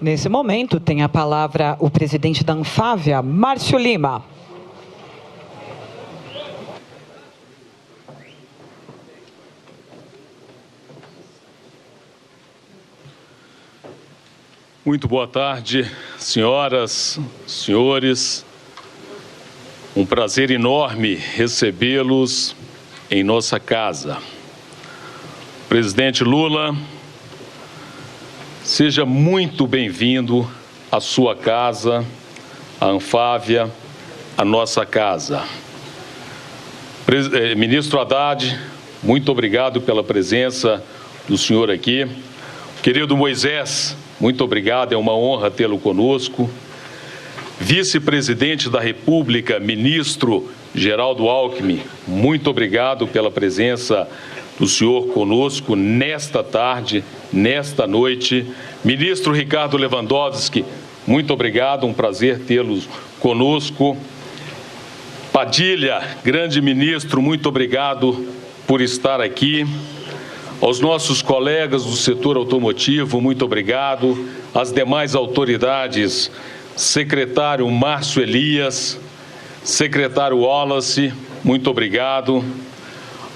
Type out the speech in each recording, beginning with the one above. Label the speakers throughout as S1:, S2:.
S1: Nesse momento, tem a palavra o presidente da Anfávia, Márcio Lima.
S2: Muito boa tarde, senhoras, senhores. Um prazer enorme recebê-los em nossa casa. Presidente Lula, seja muito bem-vindo à sua casa, à Anfávia, à nossa casa. Ministro Haddad, muito obrigado pela presença do senhor aqui. Querido Moisés, muito obrigado, é uma honra tê-lo conosco. Vice-presidente da República, ministro Geraldo Alckmin, muito obrigado pela presença do senhor conosco nesta tarde, nesta noite. Ministro Ricardo Lewandowski, muito obrigado, um prazer tê-lo conosco. Padilha, grande ministro, muito obrigado por estar aqui. Aos nossos colegas do setor automotivo, muito obrigado. Às demais autoridades, secretário Márcio Elias, secretário Wallace, muito obrigado.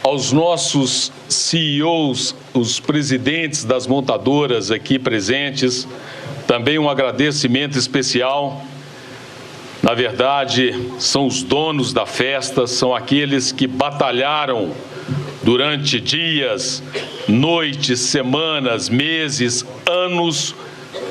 S2: Aos nossos CEOs, os presidentes das montadoras aqui presentes, também um agradecimento especial. Na verdade, são os donos da festa, são aqueles que batalharam durante dias, noites, semanas, meses, anos,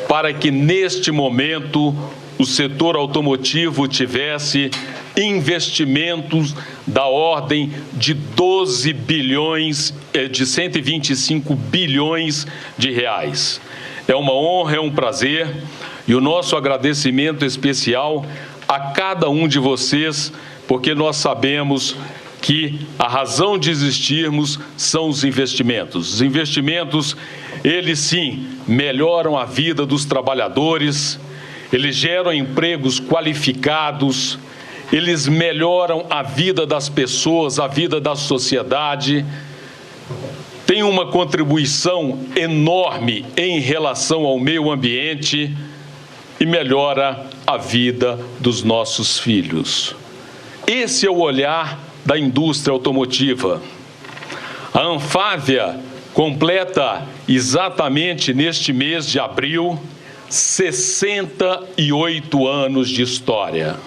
S2: para que neste momento o setor automotivo tivesse investimentos da ordem de 12 bilhões, de 125 bilhões de reais. É uma honra, é um prazer, e o nosso agradecimento especial a cada um de vocês, porque nós sabemos que a razão de existirmos são os investimentos. Os investimentos, eles sim, melhoram a vida dos trabalhadores, eles geram empregos qualificados, eles melhoram a vida das pessoas, a vida da sociedade, tem uma contribuição enorme em relação ao meio ambiente e melhora a vida dos nossos filhos. Esse é o olhar da indústria automotiva. A Anfávia completa exatamente neste mês de abril 68 anos de história.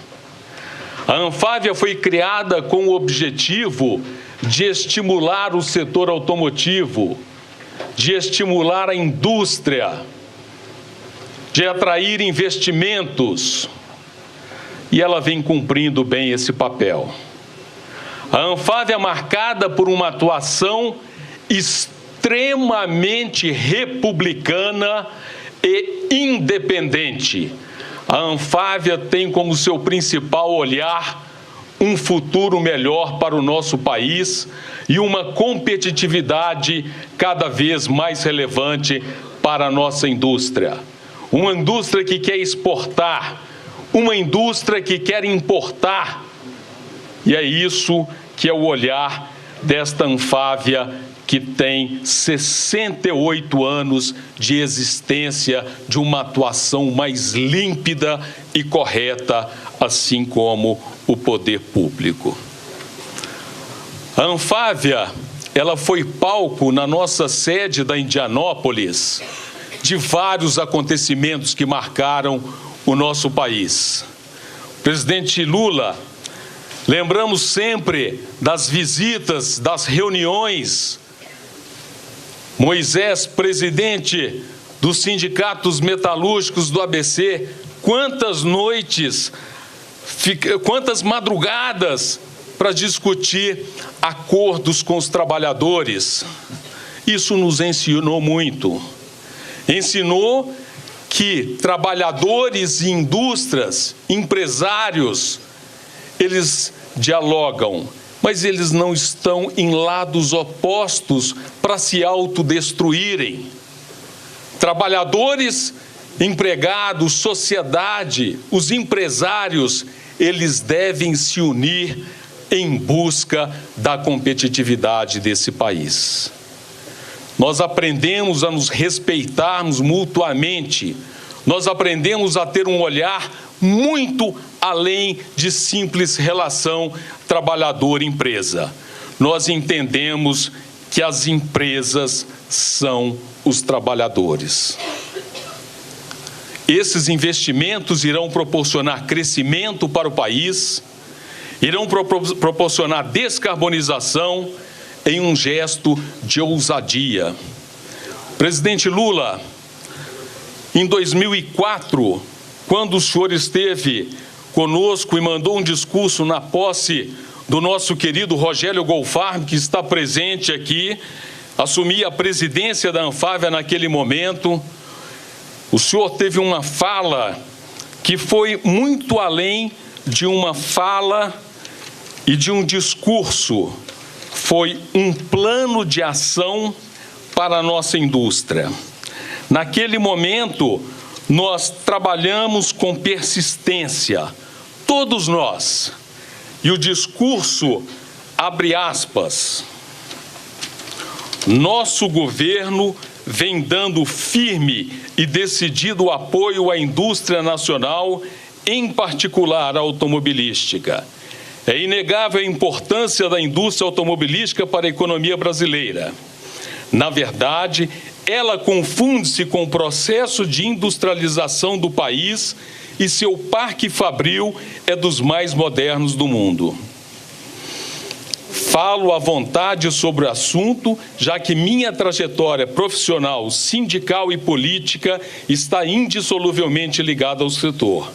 S2: A Anfávia foi criada com o objetivo de estimular o setor automotivo, de estimular a indústria, de atrair investimentos, e ela vem cumprindo bem esse papel. A Anfávia é marcada por uma atuação extremamente republicana e independente. A Anfávia tem como seu principal olhar um futuro melhor para o nosso país e uma competitividade cada vez mais relevante para a nossa indústria. Uma indústria que quer exportar, uma indústria que quer importar. E é isso que é o olhar desta Anfávia, que tem 68 anos de existência, de uma atuação mais límpida e correta, assim como o poder público. A Anfávia, ela foi palco na nossa sede da Indianópolis de vários acontecimentos que marcaram o nosso país. Presidente Lula, lembramos sempre das visitas, das reuniões. Moisés, presidente dos sindicatos metalúrgicos do ABC, quantas noites, quantas madrugadas para discutir acordos com os trabalhadores. Isso nos ensinou muito. Ensinou que trabalhadores e indústrias, empresários, eles dialogam, mas eles não estão em lados opostos para se autodestruírem. Trabalhadores, empregados, sociedade, os empresários, eles devem se unir em busca da competitividade desse país. Nós aprendemos a nos respeitarmos mutuamente nós aprendemos a ter um olhar muito além de simples relação trabalhador-empresa. Nós entendemos que as empresas são os trabalhadores. Esses investimentos irão proporcionar crescimento para o país, irão proporcionar descarbonização em um gesto de ousadia. Presidente Lula, em 2004, quando o senhor esteve conosco e mandou um discurso na posse do nosso querido Rogério Goldfarb, que está presente aqui, assumia a presidência da Anfávia naquele momento, o senhor teve uma fala que foi muito além de uma fala e de um discurso. Foi um plano de ação para a nossa indústria. Naquele momento, nós trabalhamos com persistência, todos nós. E o discurso, abre aspas, nosso governo vem dando firme e decidido apoio à indústria nacional, em particular à automobilística. É inegável a importância da indústria automobilística para a economia brasileira. Na verdade, ela confunde-se com o processo de industrialização do país e seu parque fabril é dos mais modernos do mundo. Falo à vontade sobre o assunto, já que minha trajetória profissional, sindical e política está indissoluvelmente ligada ao setor.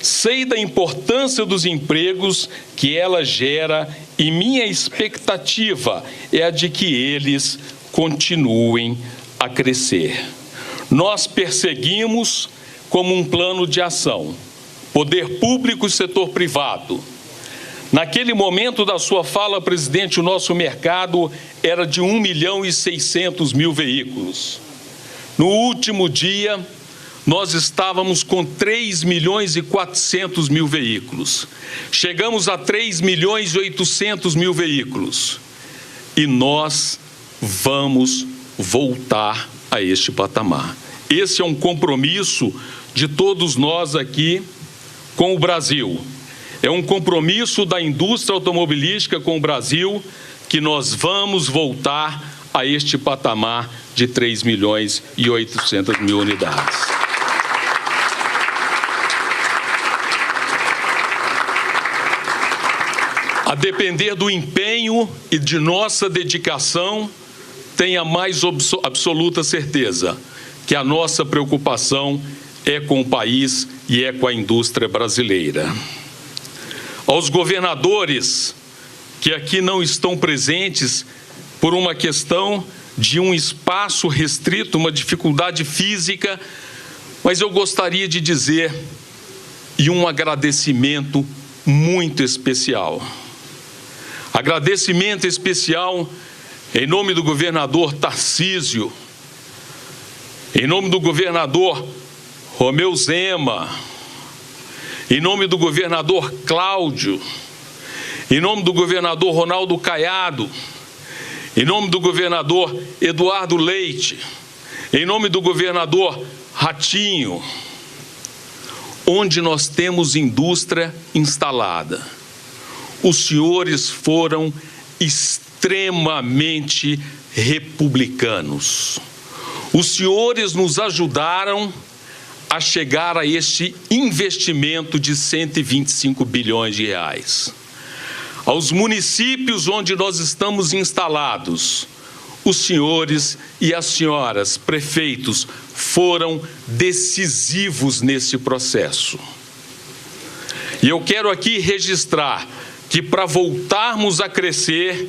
S2: Sei da importância dos empregos que ela gera e minha expectativa é a de que eles continuem a crescer. Nós perseguimos como um plano de ação, poder público e setor privado. Naquele momento da sua fala, presidente, o nosso mercado era de 1.600.000 veículos. No último dia, nós estávamos com 3.400.000 veículos. Chegamos a 3.800.000 veículos. E nós vamos voltar a este patamar. Esse é um compromisso de todos nós aqui com o Brasil. É um compromisso da indústria automobilística com o Brasil que nós vamos voltar a este patamar de 3.800.000 unidades. A depender do empenho e de nossa dedicação, tenha mais absoluta certeza que a nossa preocupação é com o país e é com a indústria brasileira. Aos governadores que aqui não estão presentes por uma questão de um espaço restrito, uma dificuldade física, mas eu gostaria de dizer e um agradecimento muito especial. Agradecimento especial em nome do governador Tarcísio, em nome do governador Romeu Zema, em nome do governador Cláudio, em nome do governador Ronaldo Caiado, em nome do governador Eduardo Leite, em nome do governador Ratinho, onde nós temos indústria instalada. Os senhores foram extremamente republicanos. Os senhores nos ajudaram a chegar a este investimento de 125 bilhões de reais. Aos municípios onde nós estamos instalados, os senhores e as senhoras prefeitos foram decisivos nesse processo. E eu quero aqui registrar que para voltarmos a crescer,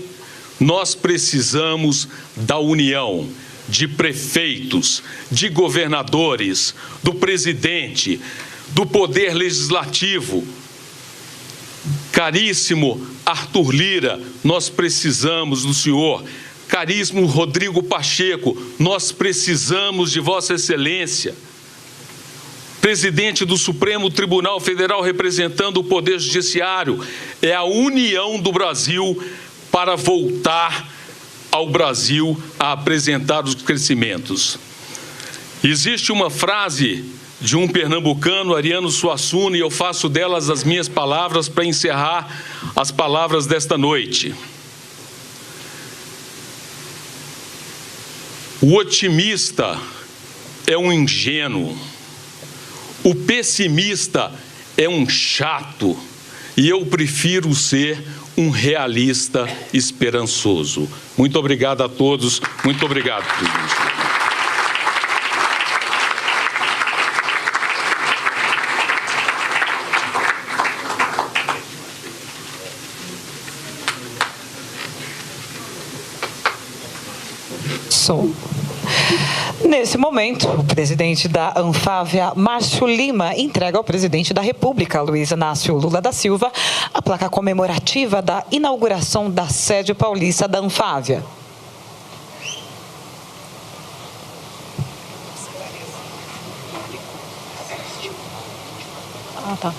S2: nós precisamos da união de prefeitos, de governadores, do presidente, do poder legislativo. Caríssimo Arthur Lira, nós precisamos do senhor. Caríssimo Rodrigo Pacheco, nós precisamos de Vossa Excelência. Presidente do Supremo Tribunal Federal representando o Poder Judiciário, é a união do Brasil para voltar ao Brasil a apresentar os crescimentos. Existe uma frase de um pernambucano, Ariano Suassuna, e eu faço delas as minhas palavras para encerrar as palavras desta noite. O otimista é um ingênuo, o pessimista é um chato, e eu prefiro ser um realista esperançoso. Muito obrigado a todos. Muito obrigado, presidente.
S1: Nesse momento, o presidente da Anfávia, Márcio Lima, entrega ao presidente da República, Luiz Inácio Lula da Silva, a placa comemorativa da inauguração da sede paulista da Anfávia. Tá.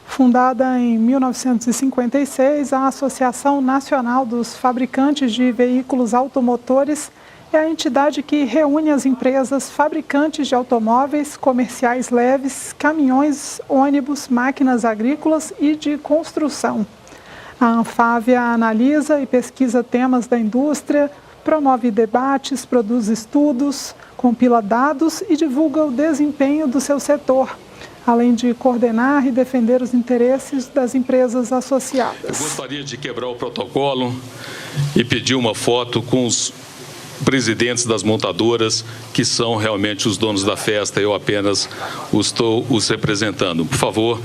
S3: Fundada em 1956, a Associação Nacional dos Fabricantes de Veículos Automotores é a entidade que reúne as empresas fabricantes de automóveis, comerciais leves, caminhões, ônibus, máquinas agrícolas e de construção. A Anfávia analisa e pesquisa temas da indústria, promove debates, produz estudos, compila dados e divulga o desempenho do seu setor, além de coordenar e defender os interesses das empresas associadas.
S2: Eu gostaria de quebrar o protocolo e pedir uma foto com os presidentes das montadoras, que são realmente os donos da festa. Eu apenas estou os representando. Por favor.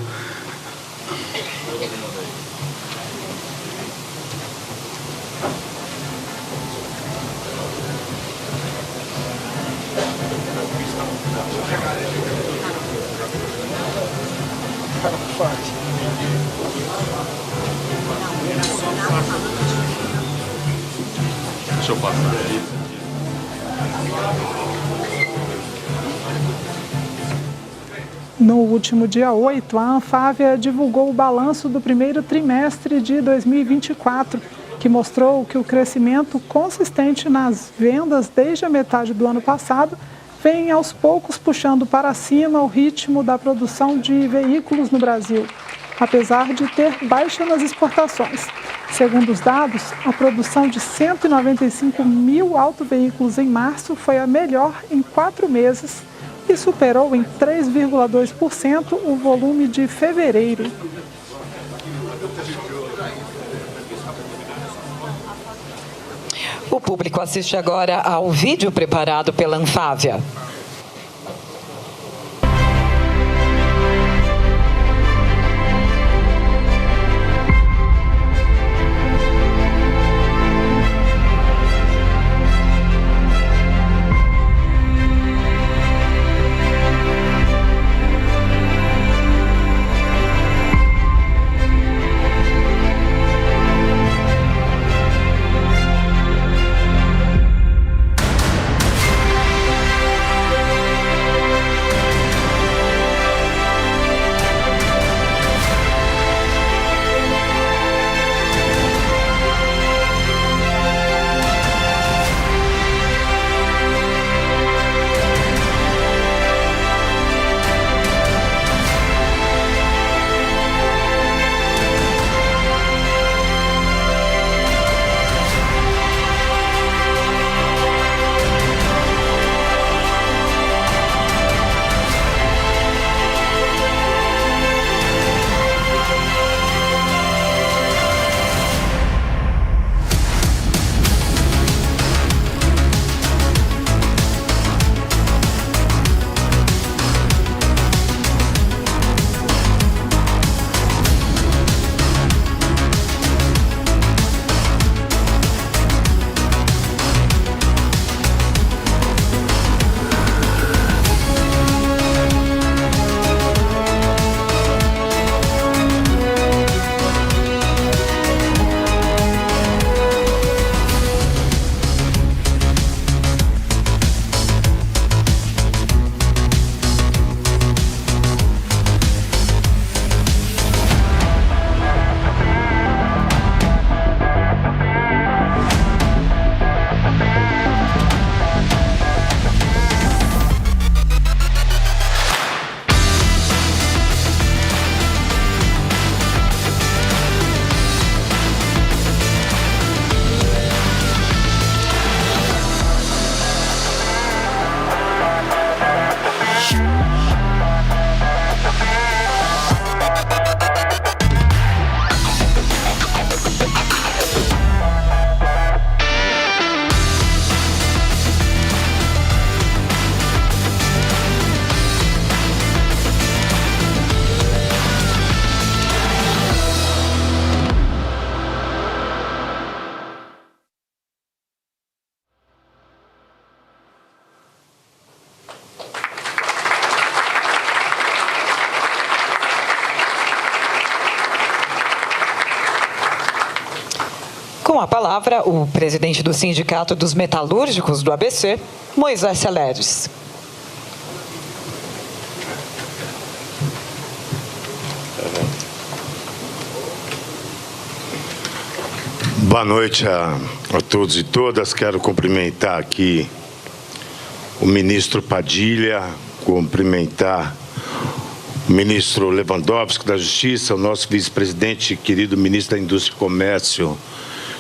S2: Deixa eu passar aí.
S3: No último dia 8, a Anfávia divulgou o balanço do primeiro trimestre de 2024, que mostrou que o crescimento consistente nas vendas desde a metade do ano passado vem aos poucos puxando para cima o ritmo da produção de veículos no Brasil, apesar de ter baixa nas exportações. Segundo os dados, a produção de 195 mil autoveículos em março foi a melhor em 4 meses e superou em 3,2% o volume de fevereiro.
S1: O público assiste agora ao vídeo preparado pela Anfávia. palavra o presidente do Sindicato dos Metalúrgicos do ABC, Moisés Celeres.
S4: Boa noite a todos e todas. Quero cumprimentar aqui o ministro Padilha, cumprimentar o ministro Lewandowski da Justiça, o nosso vice-presidente, querido ministro da Indústria e Comércio,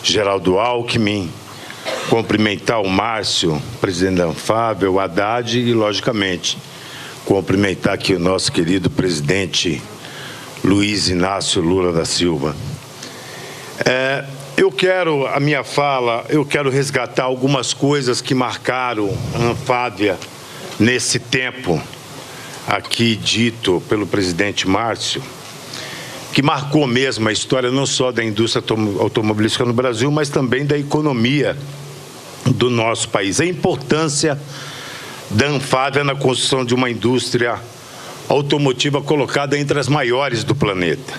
S4: Geraldo Alckmin, cumprimentar o Márcio, presidente da Anfávia, o Haddad e, logicamente, cumprimentar aqui o nosso querido presidente Luiz Inácio Lula da Silva. Eu quero resgatar algumas coisas que marcaram a Anfávia nesse tempo aqui dito pelo presidente Márcio, que marcou mesmo a história não só da indústria automobilística no Brasil, mas também da economia do nosso país. A importância da Anfávia na construção de uma indústria automotiva colocada entre as maiores do planeta.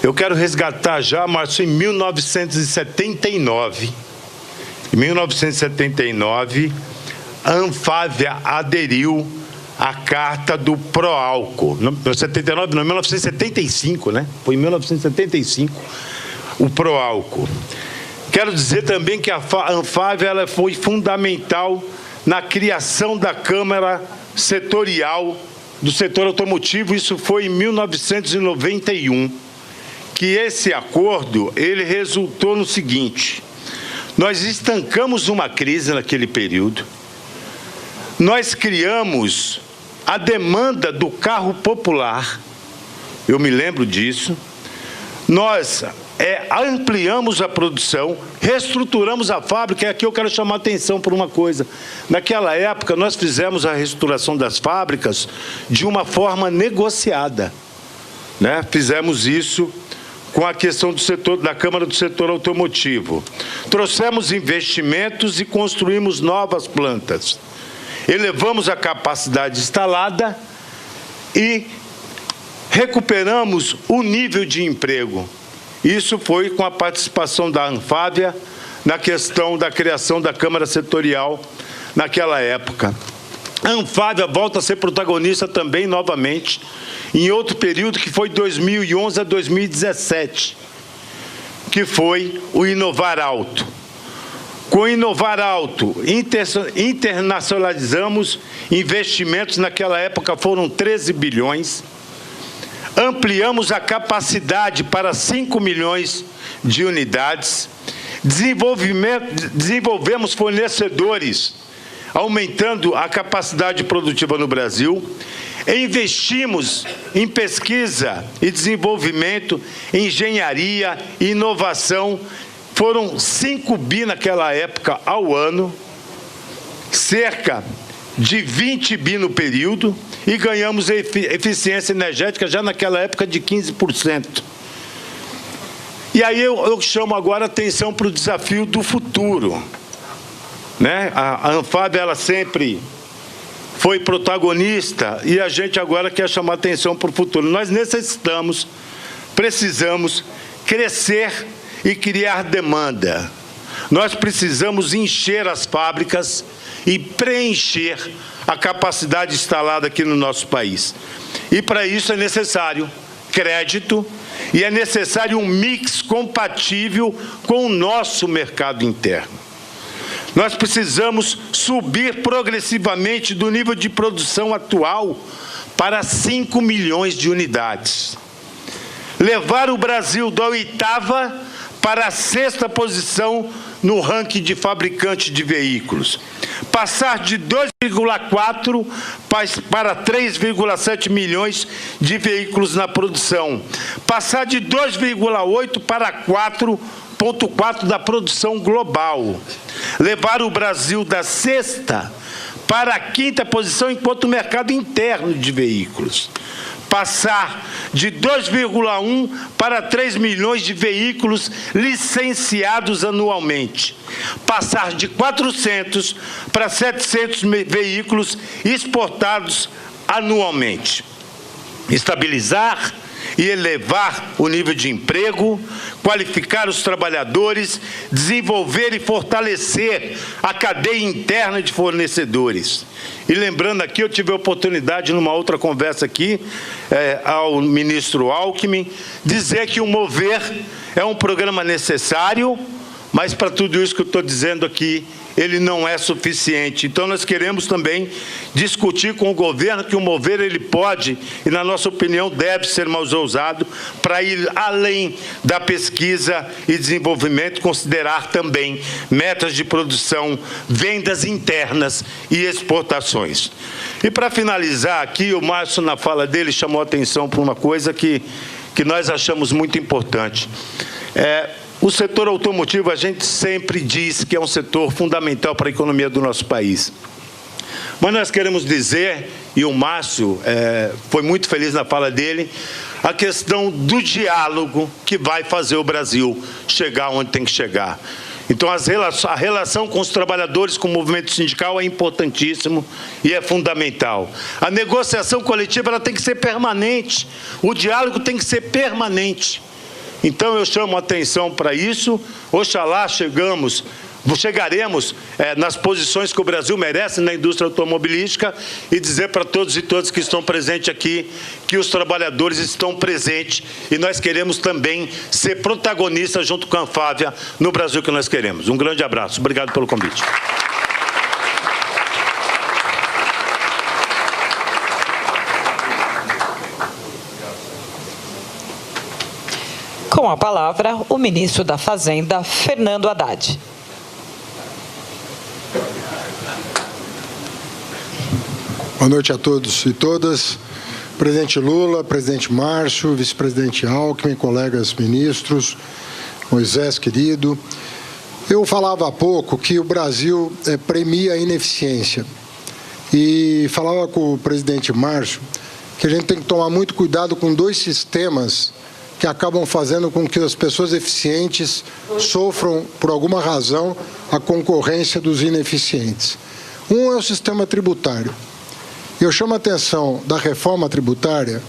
S4: Eu quero resgatar já, Márcio, em 1979. Em 1979, a Anfávia aderiu à Carta do Proálcool. Não, 79, não, 1975, né? Foi em 1975 o Proálcool. Quero dizer também que a Anfávia ela foi fundamental na criação da Câmara Setorial do setor automotivo. Isso foi em 1991. Que esse acordo, ele resultou no seguinte: nós estancamos uma crise naquele período, nós criamos a demanda do carro popular, eu me lembro disso, nós ampliamos a produção, reestruturamos a fábrica, e aqui eu quero chamar a atenção por uma coisa. Naquela época, nós fizemos a reestruturação das fábricas de uma forma negociada, né? Fizemos isso com a questão do setor, da Câmara do Setor Automotivo. Trouxemos investimentos e construímos novas plantas. Elevamos a capacidade instalada e recuperamos o nível de emprego. Isso foi com a participação da Anfávia na questão da criação da Câmara Setorial naquela época. A Anfávia volta a ser protagonista também novamente em outro período, que foi 2011 a 2017, que foi o Inovar Alto. Com o Inovar Alto, internacionalizamos investimentos, naquela época foram 13 bilhões, ampliamos a capacidade para 5 milhões de unidades, desenvolvemos fornecedores, aumentando a capacidade produtiva no Brasil, investimos em pesquisa e desenvolvimento, engenharia e inovação. Foram 5 bi naquela época ao ano, cerca de 20 bi no período, e ganhamos eficiência energética já naquela época de 15%. E aí eu chamo agora a atenção para o desafio do futuro, né? A Anfávia, ela sempre foi protagonista e a gente agora quer chamar atenção para o futuro. Nós precisamos crescer e criar demanda. Nós precisamos encher as fábricas e preencher a capacidade instalada aqui no nosso país. E para isso é necessário crédito e é necessário um mix compatível com o nosso mercado interno. Nós precisamos subir progressivamente do nível de produção atual para 5 milhões de unidades. Levar o Brasil da 8ª para a 6ª posição no ranking de fabricante de veículos. Passar de 2,4 para 3,7 milhões de veículos na produção. Passar de 2,8 para 4,4 da produção global. Levar o Brasil da 6ª para a 5ª posição enquanto mercado interno de veículos. Passar de 2,1 para 3 milhões de veículos licenciados anualmente. Passar de 400 para 700 veículos exportados anualmente. Estabilizar e elevar o nível de emprego, qualificar os trabalhadores, desenvolver e fortalecer a cadeia interna de fornecedores. E lembrando aqui, eu tive a oportunidade, numa outra conversa aqui, ao ministro Alckmin, dizer que o Mover é um programa necessário, mas para tudo isso que eu estou dizendo aqui, ele não é suficiente. Então, nós queremos também discutir com o governo que o Mover ele pode, e na nossa opinião deve ser mais ousado, para ir além da pesquisa e desenvolvimento, considerar também metas de produção, vendas internas e exportações. E para finalizar aqui, o Márcio, na fala dele, chamou a atenção para uma coisa que nós achamos muito importante. O setor automotivo, a gente sempre diz que é um setor fundamental para a economia do nosso país. Mas nós queremos dizer, e o Márcio foi muito feliz na fala dele, a questão do diálogo que vai fazer o Brasil chegar onde tem que chegar. Então, a relação com os trabalhadores, com o movimento sindical é importantíssimo e é fundamental. A negociação coletiva ela tem que ser permanente, o diálogo tem que ser permanente. Então, eu chamo a atenção para isso. Oxalá chegaremos nas posições que o Brasil merece na indústria automobilística e dizer para todos e todas que estão presentes aqui que os trabalhadores estão presentes e nós queremos também ser protagonistas junto com a Anfávia no Brasil que nós queremos. Um grande abraço. Obrigado pelo convite.
S1: Com a palavra, o ministro da Fazenda, Fernando Haddad.
S5: Boa noite a todos e todas. Presidente Lula, presidente Márcio, vice-presidente Alckmin, colegas ministros, Moisés, querido. Eu falava há pouco que o Brasil premia a ineficiência. E falava com o presidente Márcio que a gente tem que tomar muito cuidado com dois sistemas que acabam fazendo com que as pessoas eficientes sofram, por alguma razão, a concorrência dos ineficientes. Um é o sistema tributário. Eu chamo a atenção da reforma tributária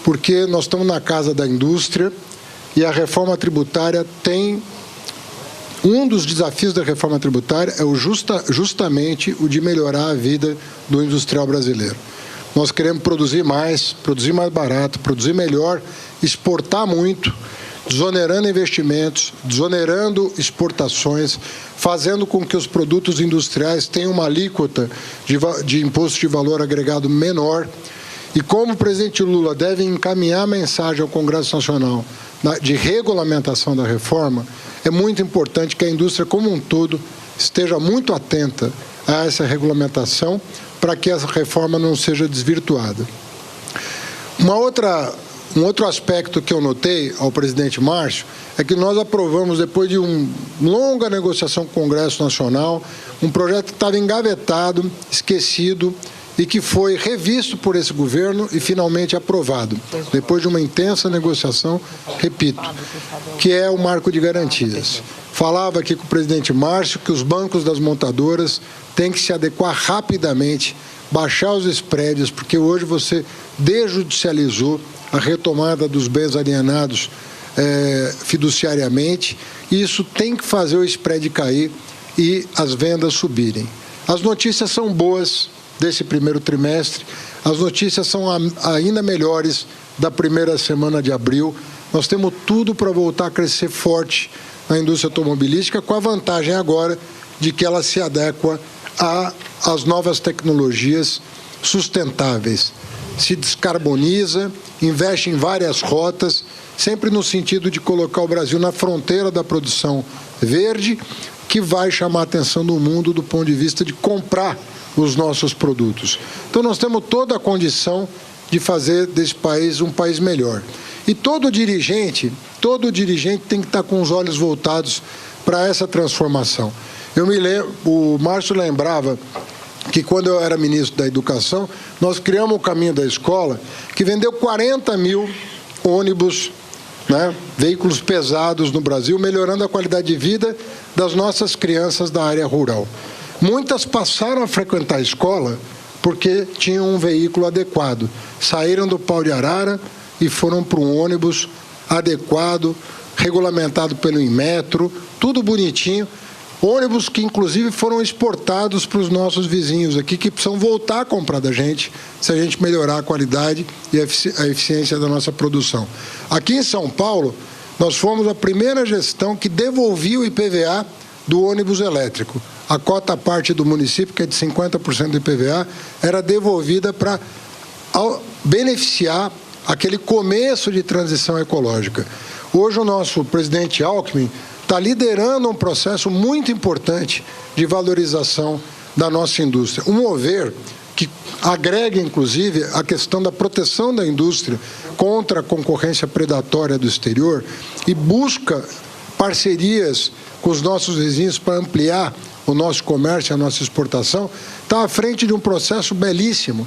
S5: porque nós estamos na casa da indústria e a reforma tributária tem... Um dos desafios da reforma tributária é justamente o de melhorar a vida do industrial brasileiro. Nós queremos produzir mais barato, produzir melhor, exportar muito, desonerando investimentos, desonerando exportações, fazendo com que os produtos industriais tenham uma alíquota de imposto de valor agregado menor. E como o presidente Lula deve encaminhar a mensagem ao Congresso Nacional de regulamentação da reforma, é muito importante que a indústria como um todo esteja muito atenta a essa regulamentação para que essa reforma não seja desvirtuada. Um outro aspecto que eu notei ao presidente Márcio é que nós aprovamos, depois de uma longa negociação com o Congresso Nacional, um projeto que estava engavetado, esquecido, e que foi revisto por esse governo e finalmente aprovado, depois de uma intensa negociação, repito, que é o marco de garantias. Falava aqui com o presidente Márcio que os bancos das montadoras têm que se adequar rapidamente, baixar os spreads, porque hoje você desjudicializou a retomada dos bens alienados fiduciariamente, e isso tem que fazer o spread cair e as vendas subirem. As notícias são boas desse primeiro trimestre, as notícias são ainda melhores da primeira semana de abril. Nós temos tudo para voltar a crescer forte na indústria automobilística, com a vantagem agora de que ela se adequa às novas tecnologias sustentáveis. Se descarboniza, investe em várias rotas, sempre no sentido de colocar o Brasil na fronteira da produção verde, que vai chamar a atenção do mundo do ponto de vista de comprar os nossos produtos. Então, nós temos toda a condição de fazer desse país um país melhor. E todo dirigente tem que estar com os olhos voltados para essa transformação. O Márcio lembrava que quando eu era ministro da Educação, nós criamos o Caminho da Escola, que vendeu 40 mil ônibus, veículos pesados no Brasil, melhorando a qualidade de vida das nossas crianças da área rural. Muitas passaram a frequentar a escola porque tinham um veículo adequado. Saíram do pau de arara e foram para um ônibus adequado, regulamentado pelo Inmetro, tudo bonitinho. Ônibus que, inclusive, foram exportados para os nossos vizinhos aqui, que precisam voltar a comprar da gente, se a gente melhorar a qualidade e a eficiência da nossa produção. Aqui em São Paulo, nós fomos a primeira gestão que devolvia o IPVA do ônibus elétrico. A cota parte do município, que é de 50% do IPVA, era devolvida para beneficiar aquele começo de transição ecológica. Hoje, o nosso presidente Alckmin está liderando um processo muito importante de valorização da nossa indústria. Um mover que agrega, inclusive, a questão da proteção da indústria contra a concorrência predatória do exterior e busca parcerias com os nossos vizinhos para ampliar o nosso comércio, a nossa exportação, está à frente de um processo belíssimo,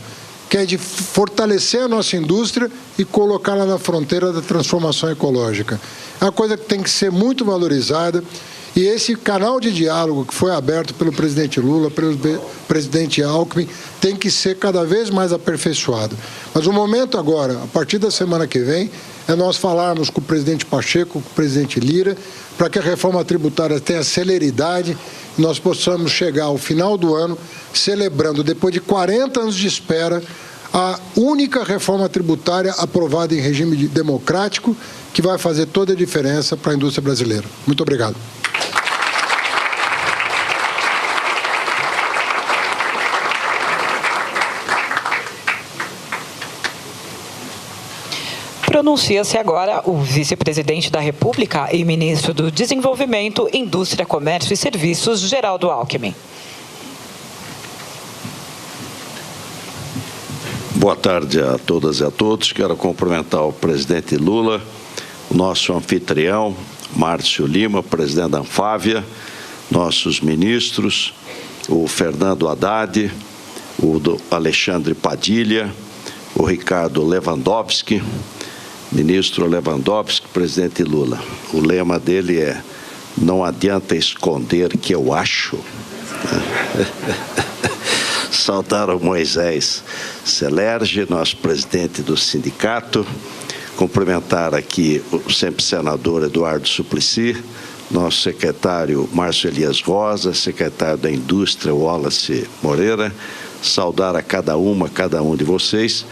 S5: que é de fortalecer a nossa indústria e colocá-la na fronteira da transformação ecológica. É uma coisa que tem que ser muito valorizada, e esse canal de diálogo que foi aberto pelo presidente Lula, pelo presidente Alckmin, tem que ser cada vez mais aperfeiçoado. Mas o momento agora, a partir da semana que vem, é nós falarmos com o presidente Pacheco, com o presidente Lira, para que a reforma tributária tenha celeridade e nós possamos chegar ao final do ano celebrando, depois de 40 anos de espera, a única reforma tributária aprovada em regime democrático que vai fazer toda a diferença para a indústria brasileira. Muito obrigado.
S1: Pronuncia-se agora o vice-presidente da República e ministro do Desenvolvimento, Indústria, Comércio e Serviços, Geraldo Alckmin.
S6: Boa tarde a todas e a todos. Quero cumprimentar o presidente Lula, o nosso anfitrião, Márcio Lima, presidente da Anfávia, nossos ministros, o Fernando Haddad, o Alexandre Padilha, o Ricardo Lewandowski, ministro Lewandowski, presidente Lula. O lema dele é: não adianta esconder que eu acho. Saudar o Moisés Celerge, nosso presidente do sindicato. Cumprimentar aqui o sempre senador Eduardo Suplicy, nosso secretário Márcio Elias Rosa, secretário da Indústria Wallace Moreira. Saudar a cada um de vocês.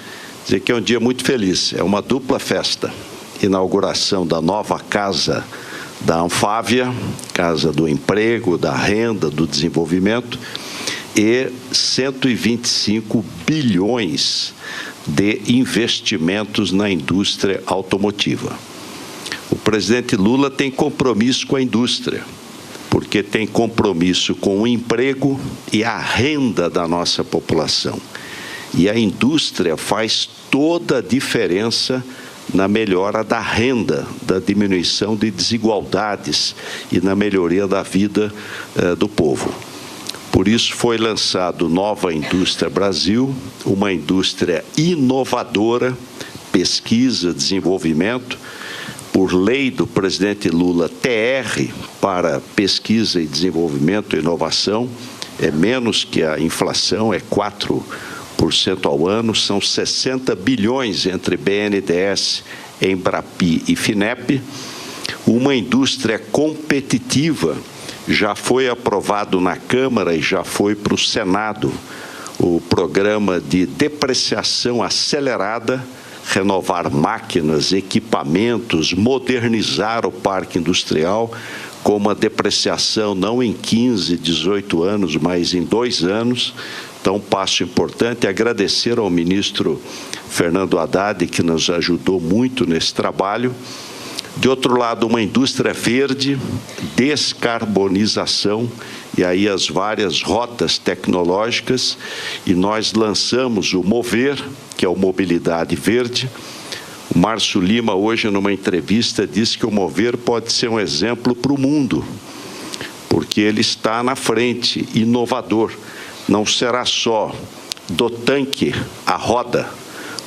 S6: Dizer que é um dia muito feliz, é uma dupla festa. Inauguração da nova casa da Anfávia, Casa do Emprego, da Renda, do Desenvolvimento, e 125 bilhões de investimentos na indústria automotiva. O presidente Lula tem compromisso com a indústria, porque tem compromisso com o emprego e a renda da nossa população. E a indústria faz toda a diferença na melhora da renda, da diminuição de desigualdades e na melhoria da vida do povo. Por isso foi lançado Nova Indústria Brasil, uma indústria inovadora, pesquisa, desenvolvimento, por lei do presidente Lula, TR, para pesquisa e desenvolvimento e inovação, é menos que a inflação, é 4% ao ano, são 60 bilhões entre BNDES, Embrapi e FINEP. Uma indústria competitiva, já foi aprovado na Câmara e já foi para o Senado o programa de depreciação acelerada, renovar máquinas, equipamentos, modernizar o parque industrial com uma depreciação não em 15, 18 anos, mas em 2 anos. Então, um passo importante. Agradecer ao ministro Fernando Haddad, que nos ajudou muito nesse trabalho. De outro lado, uma indústria verde, descarbonização, e aí as várias rotas tecnológicas, e nós lançamos o Mover, que é o Mobilidade Verde. O Márcio Lima, hoje, numa entrevista, disse que o Mover pode ser um exemplo para o mundo, porque ele está na frente, inovador. Não será só do tanque à roda,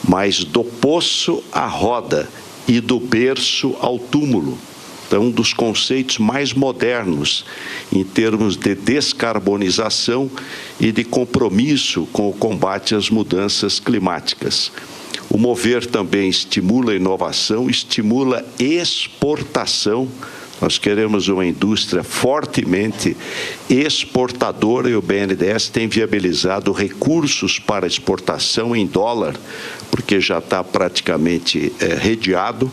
S6: mas do poço à roda e do berço ao túmulo. Então, um dos conceitos mais modernos em termos de descarbonização e de compromisso com o combate às mudanças climáticas. O Mover também estimula a inovação, estimula exportação. Nós queremos uma indústria fortemente exportadora e o BNDES tem viabilizado recursos para exportação em dólar, porque já está praticamente redeado.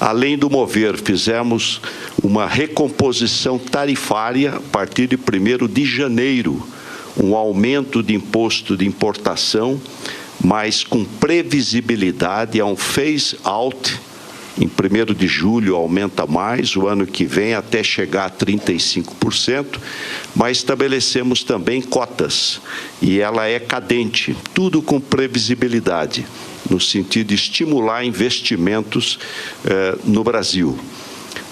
S6: Além do Mover, fizemos uma recomposição tarifária a partir de 1º de janeiro, um aumento de imposto de importação, mas com previsibilidade, é um phase-out. Em 1º de julho aumenta mais, o ano que vem até chegar a 35%, mas estabelecemos também cotas, e ela é cadente, tudo com previsibilidade, no sentido de estimular investimentos no Brasil.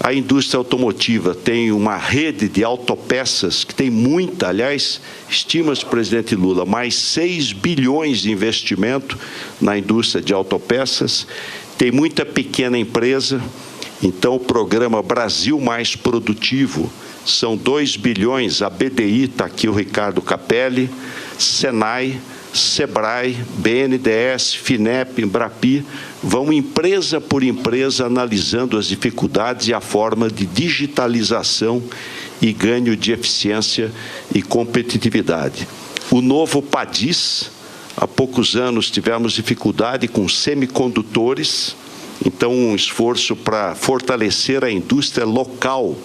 S6: A indústria automotiva tem uma rede de autopeças que tem muita, aliás, estima-se, presidente Lula, mais 6 bilhões de investimento na indústria de autopeças. Tem muita pequena empresa, então o programa Brasil Mais Produtivo são 2 bilhões, a BDI, está aqui o Ricardo Capelli, Senai, Sebrae, BNDES, FINEP, Embrapi, vão empresa por empresa analisando as dificuldades e a forma de digitalização e ganho de eficiência e competitividade. O novo PADIS, há poucos anos tivemos dificuldade com semicondutores, então um esforço para fortalecer a indústria local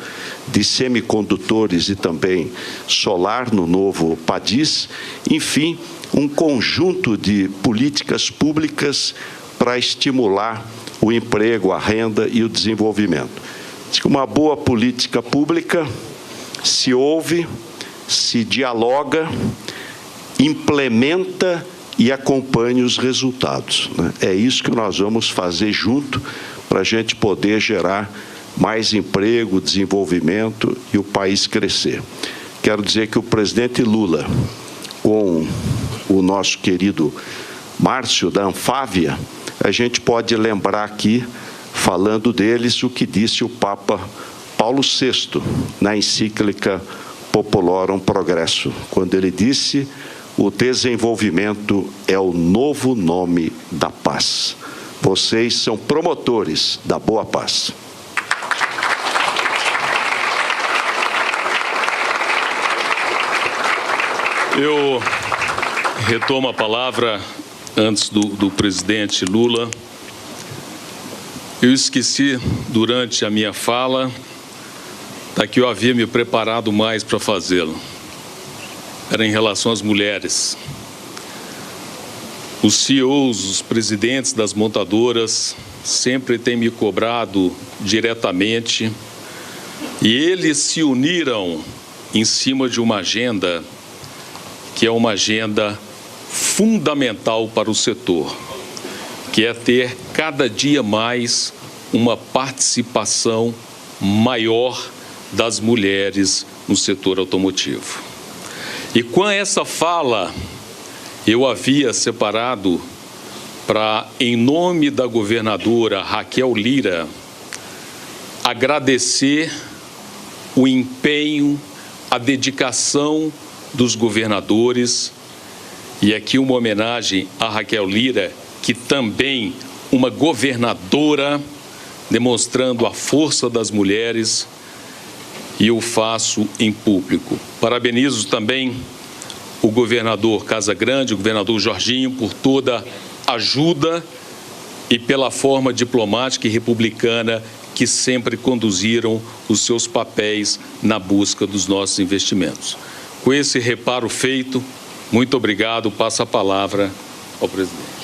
S6: de semicondutores e também solar no novo PADIS. Enfim, um conjunto de políticas públicas para estimular o emprego, a renda e o desenvolvimento. Diz que uma boa política pública se ouve, se dialoga, implementa e acompanha os resultados, né? É isso que nós vamos fazer junto para a gente poder gerar mais emprego, desenvolvimento e o país crescer. Quero dizer que o presidente Lula, com o nosso querido Márcio da Anfávia, a gente pode lembrar aqui, falando deles, o que disse o Papa Paulo VI na encíclica Populorum Progresso, quando ele disse: o desenvolvimento é o novo nome da paz. Vocês são promotores da boa paz.
S2: Eu retomo a palavra antes do presidente Lula. Eu esqueci durante a minha fala que eu havia me preparado mais para fazê-lo. Era em relação às mulheres. Os CEOs, os presidentes das montadoras sempre têm me cobrado diretamente e eles se uniram em cima de uma agenda que é uma agenda fundamental para o setor, que é ter cada dia mais uma participação maior das mulheres no setor automotivo. E com essa fala, eu havia separado para, em nome da governadora Raquel Lira, agradecer o empenho, a dedicação dos governadores, e aqui uma homenagem a Raquel Lira, que também uma governadora, demonstrando a força das mulheres, e eu faço em público. Parabenizo também o governador Casagrande, o governador Jorginho, por toda a ajuda e pela forma diplomática e republicana que sempre conduziram os seus papéis na busca dos nossos investimentos. Com esse reparo feito, muito obrigado. Passo a palavra ao presidente.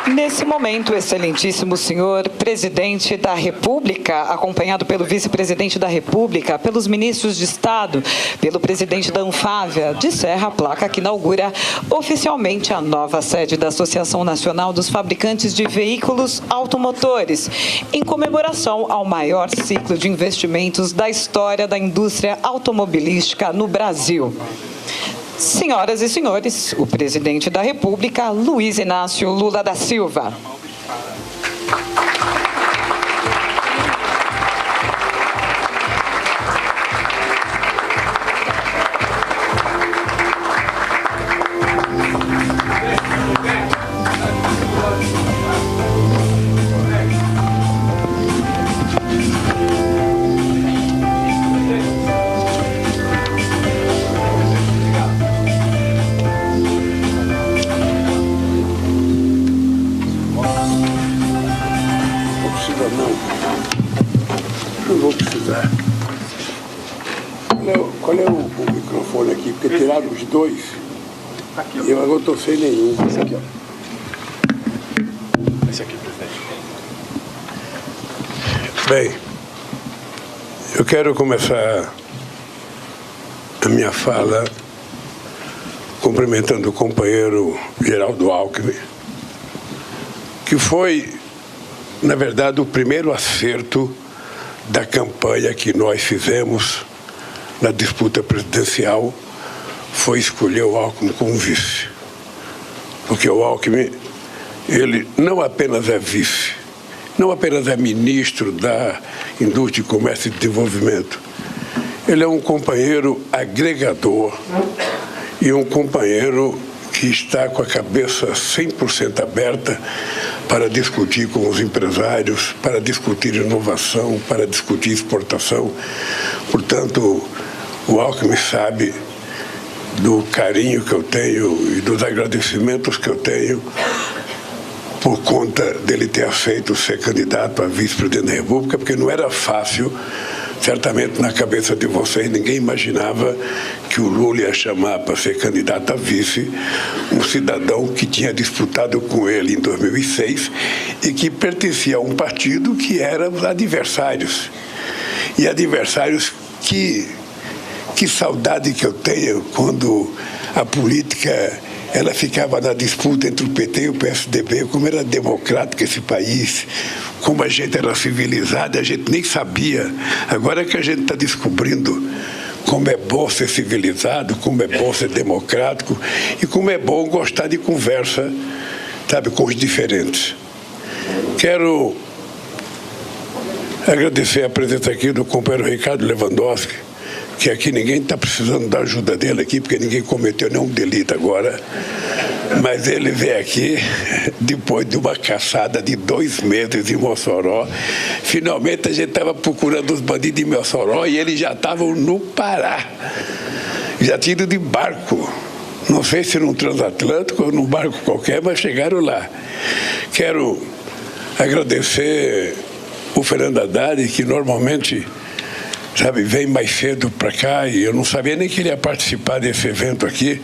S1: Nesse momento, o excelentíssimo senhor presidente da República, acompanhado pelo vice-presidente da República, pelos ministros de Estado, pelo presidente da Anfávia, descerra a placa que inaugura oficialmente a nova sede da Associação Nacional dos Fabricantes de Veículos Automotores, em comemoração ao maior ciclo de investimentos da história da indústria automobilística no Brasil. Senhoras e senhores, o presidente da República, Luiz Inácio Lula da Silva.
S7: Não vou precisar. Qual é o microfone aqui? Porque tiraram os dois. Aqui, eu agora estou sem nenhum. Esse aqui, ó. Esse aqui, presidente. Bem, eu quero começar a minha fala cumprimentando o companheiro Geraldo Alckmin, que foi, na verdade, o primeiro acerto da campanha que nós fizemos na disputa presidencial, foi escolher o Alckmin como vice. Porque o Alckmin, ele não apenas é vice, não apenas é ministro da Indústria, Comércio e Desenvolvimento, ele é um companheiro agregador e um companheiro que está com a cabeça 100% aberta para discutir com os empresários, para discutir inovação, para discutir exportação. Portanto, o Alckmin sabe do carinho que eu tenho e dos agradecimentos que eu tenho por conta dele ter aceito ser candidato a vice-presidente da República, porque não era fácil. Certamente, na cabeça de vocês, ninguém imaginava que o Lula ia chamar para ser candidato a vice um cidadão que tinha disputado com ele em 2006 e que pertencia a um partido que era os adversários. E adversários que saudade que eu tenho quando a política ela ficava na disputa entre o PT e o PSDB, como era democrático esse país, como a gente era civilizado, a gente nem sabia. Agora que a gente está descobrindo como é bom ser civilizado, como é bom ser democrático e como é bom gostar de conversa, sabe, com os diferentes. Quero agradecer a presença aqui do companheiro Ricardo Lewandowski, que aqui ninguém está precisando da ajuda dele aqui, porque ninguém cometeu nenhum delito agora, mas ele veio aqui depois de uma caçada de 2 meses em Mossoró. Finalmente a gente estava procurando os bandidos em Mossoró e eles já estavam no Pará, já tinham ido de barco, não sei se num transatlântico ou num barco qualquer, mas chegaram lá. Quero agradecer o Fernando Haddad, que normalmente, sabe, vem mais cedo para cá e eu não sabia nem que ele ia participar desse evento aqui,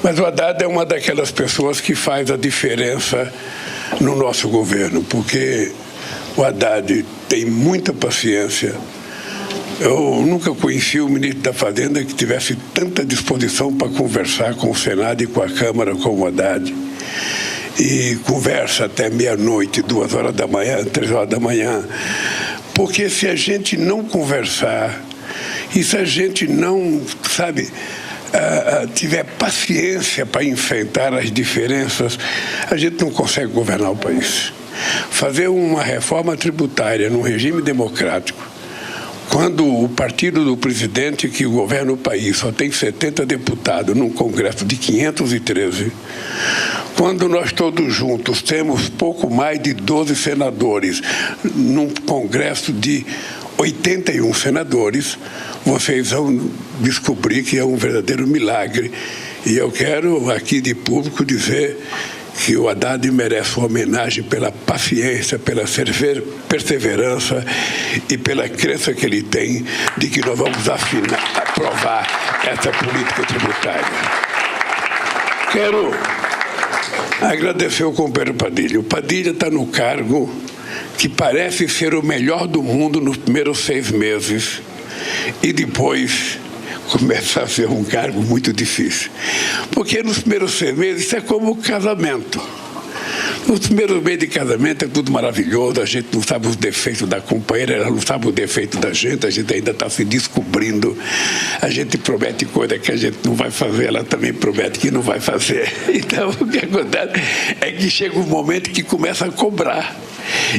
S7: mas o Haddad é uma daquelas pessoas que faz a diferença no nosso governo, porque o Haddad tem muita paciência. Eu nunca conheci o ministro da Fazenda que tivesse tanta disposição para conversar com o Senado e com a Câmara como o Haddad. E conversa até meia-noite, 2 horas da manhã, 3 horas da manhã. Porque se a gente não conversar e se a gente não, sabe, tiver paciência para enfrentar as diferenças, a gente não consegue governar o país. Fazer uma reforma tributária num regime democrático, quando o partido do presidente que governa o país só tem 70 deputados num congresso de 513, quando nós todos juntos temos pouco mais de 12 senadores num congresso de 81 senadores, vocês vão descobrir que é um verdadeiro milagre. E eu quero aqui de público dizer que o Haddad merece uma homenagem pela paciência, pela perseverança e pela crença que ele tem de que nós vamos aprovar essa política tributária. Quero agradecer o companheiro Padilha. O Padilha está no cargo que parece ser o melhor do mundo nos primeiros 6 meses e depois começa a ser um cargo muito difícil. Porque nos primeiros 6 meses isso é como o casamento. Nos primeiros meses de casamento é tudo maravilhoso, a gente não sabe os defeitos da companheira, ela não sabe o defeito da gente ainda está se descobrindo. A gente promete coisa que a gente não vai fazer, ela também promete que não vai fazer. Então o que acontece é que chega um momento que começa a cobrar.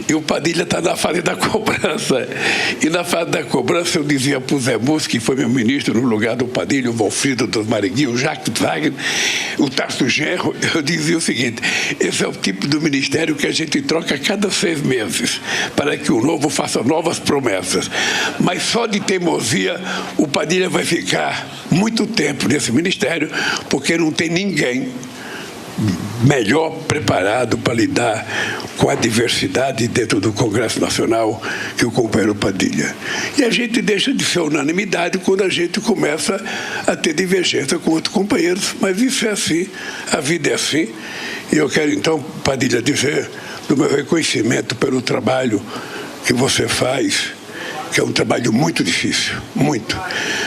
S7: E o Padilha está na fase da cobrança. E na fase da cobrança eu dizia para o Zé Múcio, que foi meu ministro no lugar do Padilha, o Valfrido dos Marigui, o Jacques Wagner, o Tarso Genro, eu dizia o seguinte: esse é o tipo do ministério que a gente troca a cada 6 meses, para que o novo faça novas promessas. Mas só de teimosia o Padilha vai ficar muito tempo nesse ministério, porque não tem ninguém melhor preparado para lidar com a diversidade dentro do Congresso Nacional que o companheiro Padilha. E a gente deixa de ser unanimidade quando a gente começa a ter divergência com outros companheiros, mas isso é assim, a vida é assim. E eu quero então, Padilha, dizer do meu reconhecimento pelo trabalho que você faz, que é um trabalho muito difícil, muito.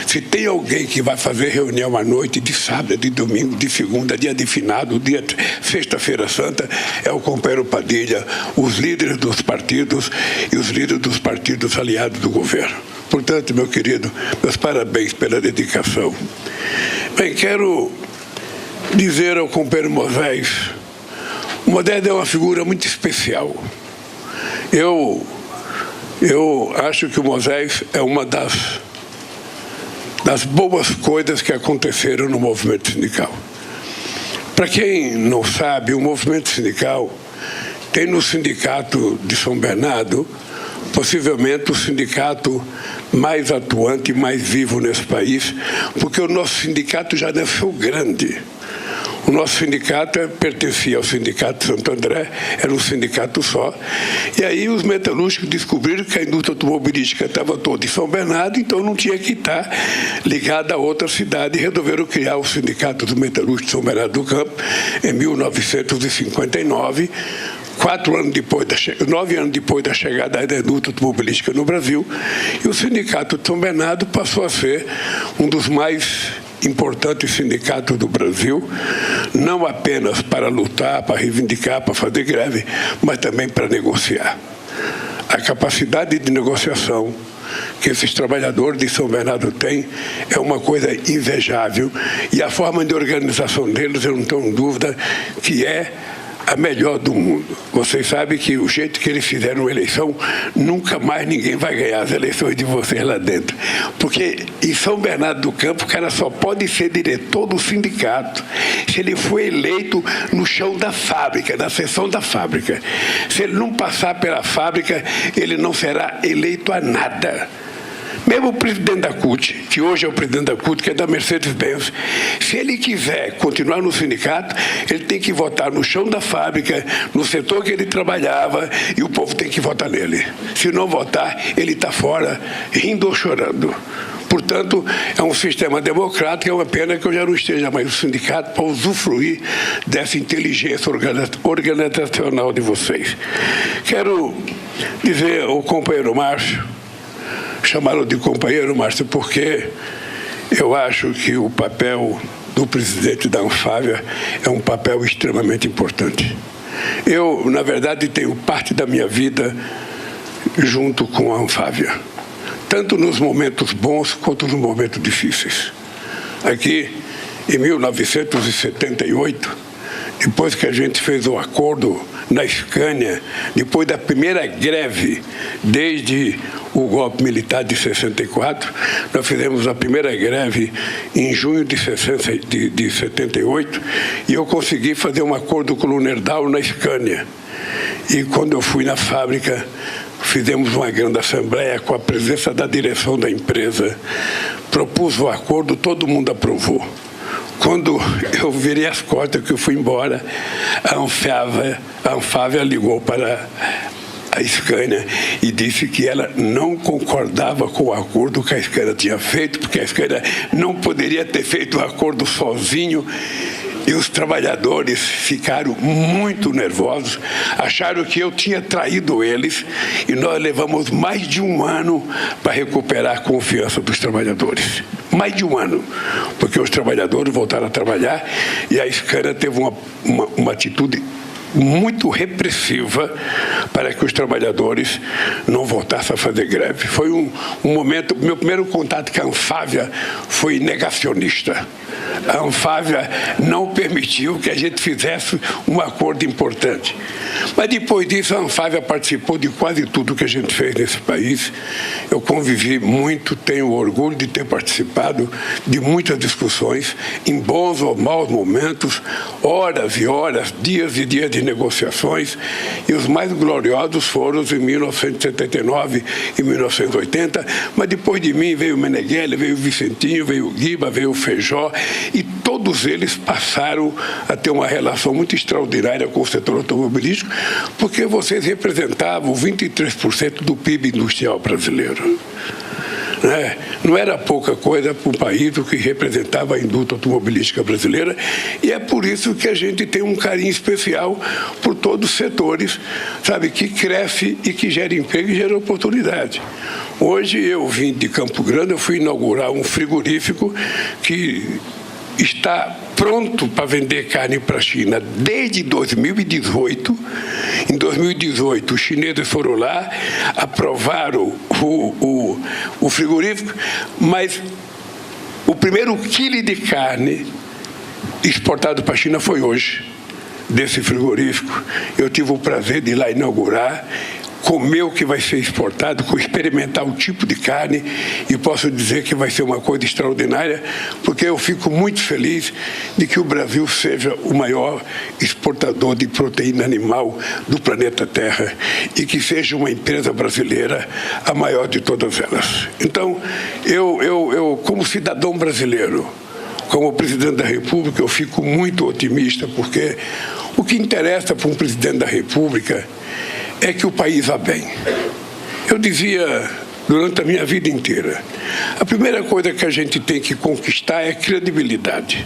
S7: Se tem alguém que vai fazer reunião à noite, de sábado, de domingo, de segunda, dia de finado, dia sexta-feira santa, é o companheiro Padilha, os líderes dos partidos e os líderes dos partidos aliados do governo. Portanto, meu querido, meus parabéns pela dedicação. Bem, quero dizer ao companheiro Moisés, o Moisés é uma figura muito especial. Eu acho que o Moisés é uma das boas coisas que aconteceram no movimento sindical. Para quem não sabe, o movimento sindical tem no sindicato de São Bernardo, possivelmente o sindicato mais atuante e mais vivo nesse país, porque o nosso sindicato já nasceu grande. O nosso sindicato pertencia ao Sindicato de Santo André, era um sindicato só. E aí os metalúrgicos descobriram que a indústria automobilística estava toda em São Bernardo, então não tinha que estar ligada a outra cidade, e resolveram criar o Sindicato dos Metalúrgicos de São Bernardo do Campo em 1959, 9 anos depois da chegada da indústria automobilística no Brasil, e o Sindicato de São Bernardo passou a ser um dos mais importantes sindicatos do Brasil, não apenas para lutar, para reivindicar, para fazer greve, mas também para negociar. A capacidade de negociação que esses trabalhadores de São Bernardo têm é uma coisa invejável, e a forma de organização deles, eu não tenho dúvida que é a melhor do mundo. Vocês sabem que o jeito que eles fizeram a eleição, nunca mais ninguém vai ganhar as eleições de vocês lá dentro. Porque em São Bernardo do Campo, o cara só pode ser diretor do sindicato se ele for eleito no chão da fábrica, na seção da fábrica. Se ele não passar pela fábrica, ele não será eleito a nada. Mesmo o presidente da CUT, que hoje é o presidente da CUT, que é da Mercedes-Benz, se ele quiser continuar no sindicato, ele tem que votar no chão da fábrica, no setor que ele trabalhava, e o povo tem que votar nele. Se não votar, ele está fora, rindo ou chorando. Portanto, é um sistema democrático, é uma pena que eu já não esteja mais no sindicato para usufruir dessa inteligência organizacional de vocês. Quero dizer ao companheiro Márcio, chamá-lo de companheiro, Márcio, porque eu acho que o papel do presidente da Anfávia é um papel extremamente importante. Eu, na verdade, tenho parte da minha vida junto com a Anfávia, tanto nos momentos bons quanto nos momentos difíceis. Aqui, em 1978, depois que a gente fez o acordo na Scania, depois da primeira greve desde o golpe militar de 64, nós fizemos a primeira greve em junho de 78, e eu consegui fazer um acordo com o Nerdal na Scania. E quando eu fui na fábrica, fizemos uma grande assembleia com a presença da direção da empresa, propus o acordo, todo mundo aprovou. Quando eu virei as costas, que eu fui embora, a Anfávia ligou para a Scania e disse que ela não concordava com o acordo que a Scania tinha feito, porque a Scania não poderia ter feito o acordo sozinho. E os trabalhadores ficaram muito nervosos, acharam que eu tinha traído eles, e nós levamos mais de um ano para recuperar a confiança dos trabalhadores. Mais de um ano, porque os trabalhadores voltaram a trabalhar e a Scania teve uma atitude muito repressiva para que os trabalhadores não voltassem a fazer greve. Foi um momento, meu primeiro contato com a Anfávia foi negacionista. A Anfávia não permitiu que a gente fizesse um acordo importante. Mas depois disso, a Anfávia participou de quase tudo que a gente fez nesse país. Eu convivi muito, tenho orgulho de ter participado de muitas discussões, em bons ou maus momentos, horas e horas, dias e dias de negociações, e os mais gloriosos foram os em 1979 e 1980, mas depois de mim veio o Meneghelli, veio o Vicentinho, veio o Guiba, veio o Feijó, e todos eles passaram a ter uma relação muito extraordinária com o setor automobilístico, porque vocês representavam 23% do PIB industrial brasileiro. Não era pouca coisa para um país o que representava a indústria automobilística brasileira, e é por isso que a gente tem um carinho especial por todos os setores, sabe, que cresce e que gera emprego e gera oportunidade. Hoje eu vim de Campo Grande, eu fui inaugurar um frigorífico que está pronto para vender carne para a China desde 2018. Em 2018, os chineses foram lá, aprovaram o frigorífico, mas o primeiro quilo de carne exportado para a China foi hoje, desse frigorífico. Eu tive o prazer de ir lá inaugurar, comer o que vai ser exportado, experimentar o tipo de carne, e posso dizer que vai ser uma coisa extraordinária, porque eu fico muito feliz de que o Brasil seja o maior exportador de proteína animal do planeta Terra e que seja uma empresa brasileira a maior de todas elas. Então, eu como cidadão brasileiro, como presidente da República, eu fico muito otimista, porque o que interessa para um presidente da República é que o país vá bem. Eu dizia durante a minha vida inteira, a primeira coisa que a gente tem que conquistar é credibilidade.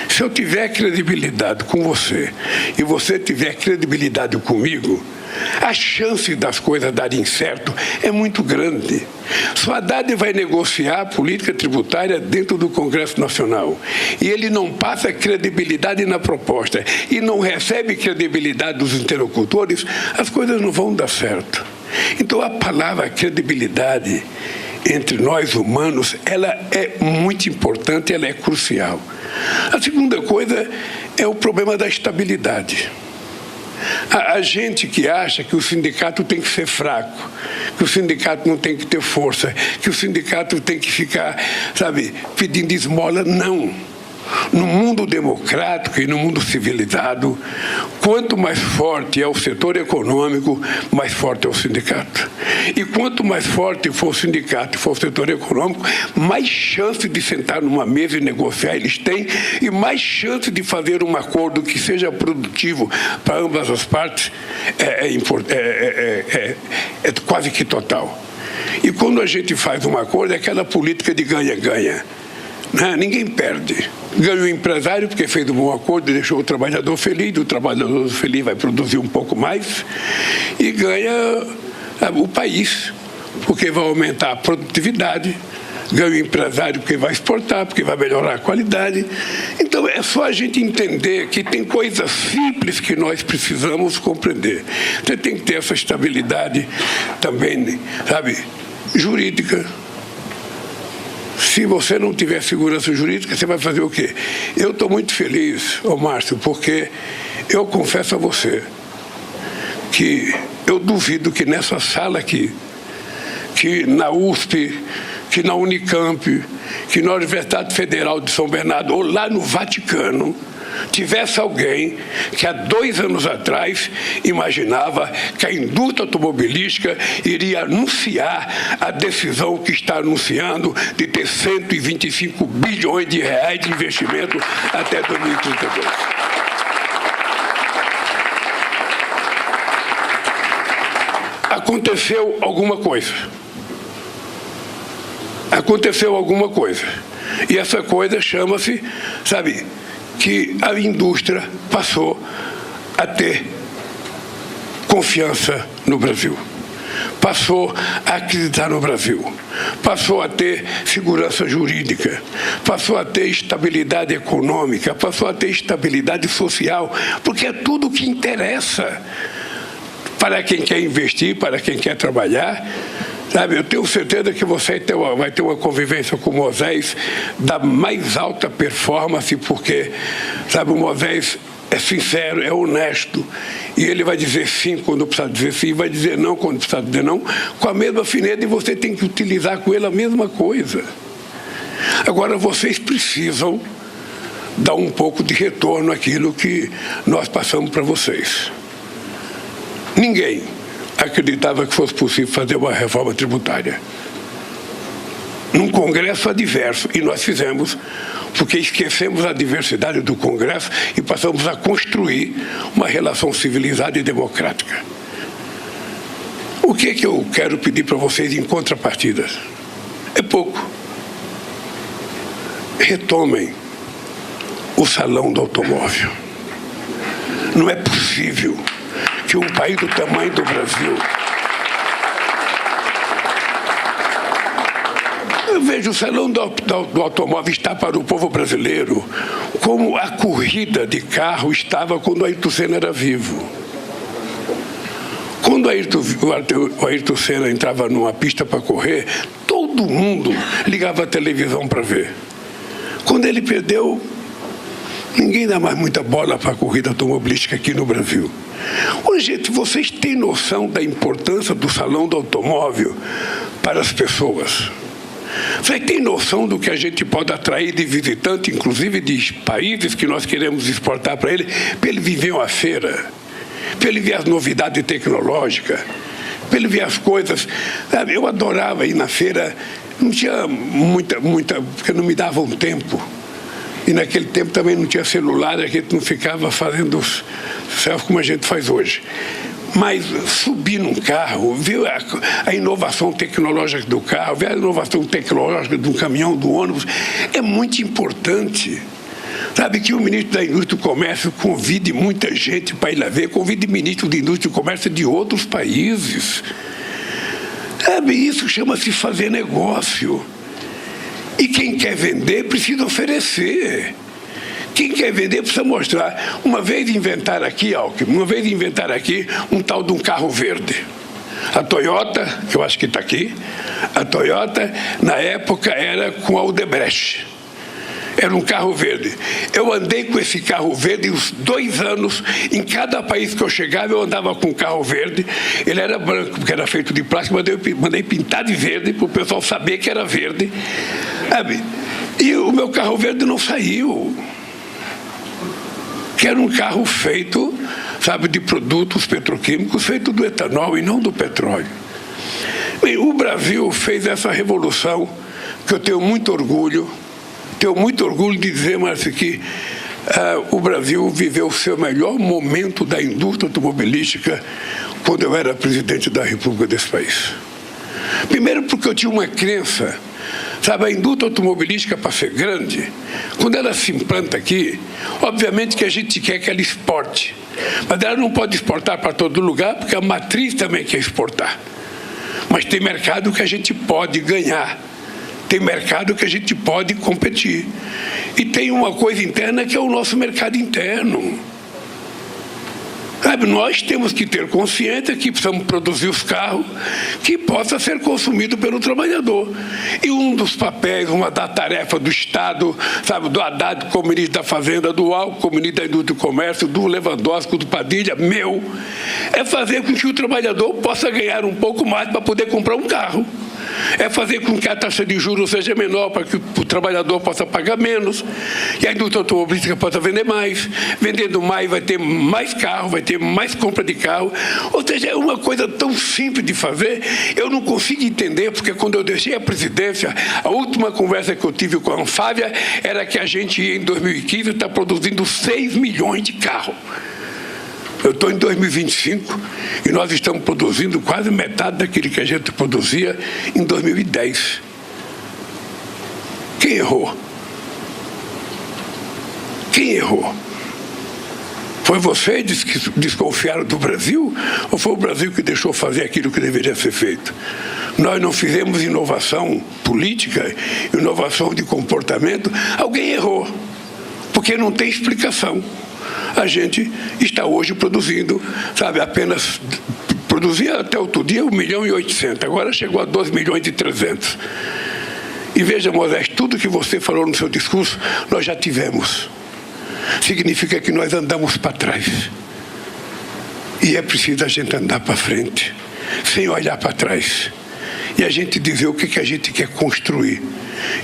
S7: Se eu tiver credibilidade com você e você tiver credibilidade comigo, a chance das coisas darem certo é muito grande. Se o Haddad vai negociar a política tributária dentro do Congresso Nacional e ele não passa credibilidade na proposta e não recebe credibilidade dos interlocutores, as coisas não vão dar certo. Então a palavra credibilidade entre nós humanos, ela é muito importante, ela é crucial. A segunda coisa é o problema da estabilidade. A gente que acha que o sindicato tem que ser fraco, que o sindicato não tem que ter força, que o sindicato tem que ficar, sabe, pedindo esmola, não. No mundo democrático e no mundo civilizado, quanto mais forte é o setor econômico, mais forte é o sindicato. E quanto mais forte for o sindicato e for o setor econômico, mais chance de sentar numa mesa e negociar eles têm, e mais chance de fazer um acordo que seja produtivo para ambas as partes é quase que total. E quando a gente faz um acordo, é aquela política de ganha-ganha. Ninguém perde. Ganha o empresário porque fez um bom acordo e deixou o trabalhador feliz vai produzir um pouco mais, e ganha o país, porque vai aumentar a produtividade, ganha o empresário porque vai exportar, porque vai melhorar a qualidade. Então é só a gente entender que tem coisas simples que nós precisamos compreender. Você tem que ter essa estabilidade também, sabe, jurídica. Se você não tiver segurança jurídica, você vai fazer o quê? Eu estou muito feliz, Márcio, porque eu confesso a você que eu duvido que nessa sala aqui, que na USP, que na Unicamp, que na Universidade Federal de São Bernardo, ou lá no Vaticano, tivesse alguém que há 2 anos atrás imaginava que a indústria automobilística iria anunciar a decisão que está anunciando de ter 125 bilhões de reais de investimento até 2032. Aconteceu alguma coisa. Aconteceu alguma coisa. E essa coisa chama-se, sabe, que a indústria passou a ter confiança no Brasil, passou a acreditar no Brasil, passou a ter segurança jurídica, passou a ter estabilidade econômica, passou a ter estabilidade social, porque é tudo o que interessa para quem quer investir, para quem quer trabalhar. Sabe, eu tenho certeza que você vai ter uma convivência com o Moisés da mais alta performance, porque, sabe, o Moisés é sincero, é honesto, e ele vai dizer sim quando precisa dizer sim, vai dizer não quando precisa dizer não, com a mesma fineza, e você tem que utilizar com ele a mesma coisa. Agora, vocês precisam dar um pouco de retorno àquilo que nós passamos para vocês. Ninguém acreditava que fosse possível fazer uma reforma tributária. num congresso adverso, e nós fizemos, porque esquecemos a diversidade do congresso e passamos a construir uma relação civilizada e democrática. O que é que eu quero pedir para vocês em contrapartida? É pouco. Retomem o salão do automóvel. Não é possível que um país do tamanho do Brasil... Eu vejo o salão do automóvel está para o povo brasileiro como a corrida de carro estava quando o Ayrton Senna era vivo. Quando o Ayrton Senna entrava numa pista para correr, todo mundo ligava a televisão para ver. Quando ele perdeu, ninguém dá mais muita bola para a corrida automobilística aqui no Brasil. Ô, gente, vocês têm noção da importância do salão do automóvel para as pessoas? Você tem noção do que a gente pode atrair de visitante, inclusive de países que nós queremos exportar para ele viver uma feira, para ele ver as novidades tecnológicas, para ele ver as coisas. Sabe, eu adorava ir na feira, não tinha muita, porque não me dava um tempo. E naquele tempo também não tinha celular, a gente não ficava fazendo selfie como a gente faz hoje. Mas subir num carro, ver a inovação tecnológica do carro, ver a inovação tecnológica do caminhão, do ônibus, é muito importante. Sabe, que o ministro da Indústria e do Comércio convide muita gente para ir lá ver, convide ministro de Indústria e Comércio de outros países. Sabe, isso chama-se fazer negócio. E quem quer vender precisa oferecer. Quem quer vender precisa mostrar. Uma vez inventaram aqui, Alckmin, um tal de um carro verde. A Toyota, que eu acho que está aqui, a Toyota, na época, era com a Odebrecht. Era um carro verde. Eu andei com esse carro verde uns 2 anos. Em cada país que eu chegava, eu andava com um carro verde. Ele era branco, porque era feito de plástico, mas eu mandei pintar de verde para o pessoal saber que era verde. Sabe? E o meu carro verde não saiu. Que era um carro feito, sabe, de produtos petroquímicos, feito do etanol e não do petróleo. Bem, o Brasil fez essa revolução, que eu tenho muito orgulho de dizer, Márcio, que o Brasil viveu o seu melhor momento da indústria automobilística quando eu era presidente da República desse país. Primeiro porque eu tinha uma crença, sabe, a indústria automobilística, para ser grande, quando ela se implanta aqui, obviamente que a gente quer que ela exporte, mas ela não pode exportar para todo lugar, porque a matriz também quer exportar. Mas tem mercado que a gente pode ganhar, tem mercado que a gente pode competir. E tem uma coisa interna que é o nosso mercado interno. Sabe, nós temos que ter consciência que precisamos produzir os carros que possa ser consumido pelo trabalhador. E um dos papéis, uma da tarefa do Estado, sabe, do Haddad como ministro da Fazenda, do Alckmin como ministro da Indústria e Comércio, do Lewandowski, do Padilha, meu, é fazer com que o trabalhador possa ganhar um pouco mais para poder comprar um carro. É fazer com que a taxa de juros seja menor, para que o trabalhador possa pagar menos e a indústria automobilística possa vender mais. Vendendo mais, vai ter mais carro, vai ter mais compra de carro. Ou seja, é uma coisa tão simples de fazer, eu não consigo entender, porque quando eu deixei a presidência, a última conversa que eu tive com a Anfávia era que a gente, em 2015, está produzindo 6 milhões de carros. Eu estou em 2025 e nós estamos produzindo quase metade daquilo que a gente produzia em 2010. Quem errou? Quem errou? Foi vocês que desconfiaram do Brasil ou foi o Brasil que deixou fazer aquilo que deveria ser feito? Nós não fizemos inovação política, inovação de comportamento. Alguém errou, porque não tem explicação. A gente está hoje produzindo, sabe, apenas produzia até outro dia 1.800.000, agora chegou a 2.300.000. E veja, Moisés, tudo que você falou no seu discurso, nós já tivemos. Significa que nós andamos para trás. E é preciso a gente andar para frente, sem olhar para trás. e a gente dizer o que a gente quer construir.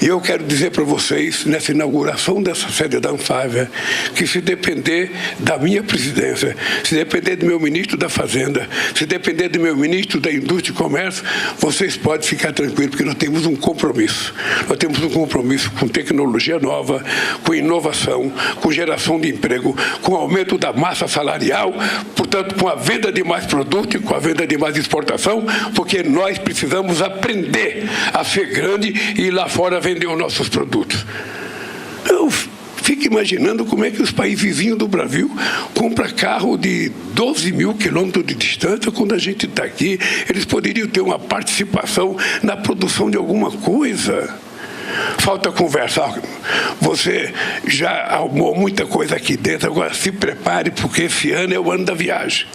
S7: E eu quero dizer para vocês, nessa inauguração dessa sede da Anfávia, que se depender da minha presidência, se depender do meu ministro da Fazenda, se depender do meu ministro da Indústria e Comércio, vocês podem ficar tranquilos, porque nós temos um compromisso. Nós temos um compromisso com tecnologia nova, com inovação, com geração de emprego, com aumento da massa salarial, portanto, com a venda de mais produto e com a venda de mais exportação, porque nós precisamos aprender a ser grande e ir lá fora vender os nossos produtos. Eu fico imaginando como é que os países vizinhos do Brasil compram carro de 12 mil quilômetros de distância, quando a gente está aqui. Eles poderiam ter uma participação na produção de alguma coisa. Falta conversar. Você já arrumou muita coisa aqui dentro, agora se prepare, porque esse ano é o ano da viagem.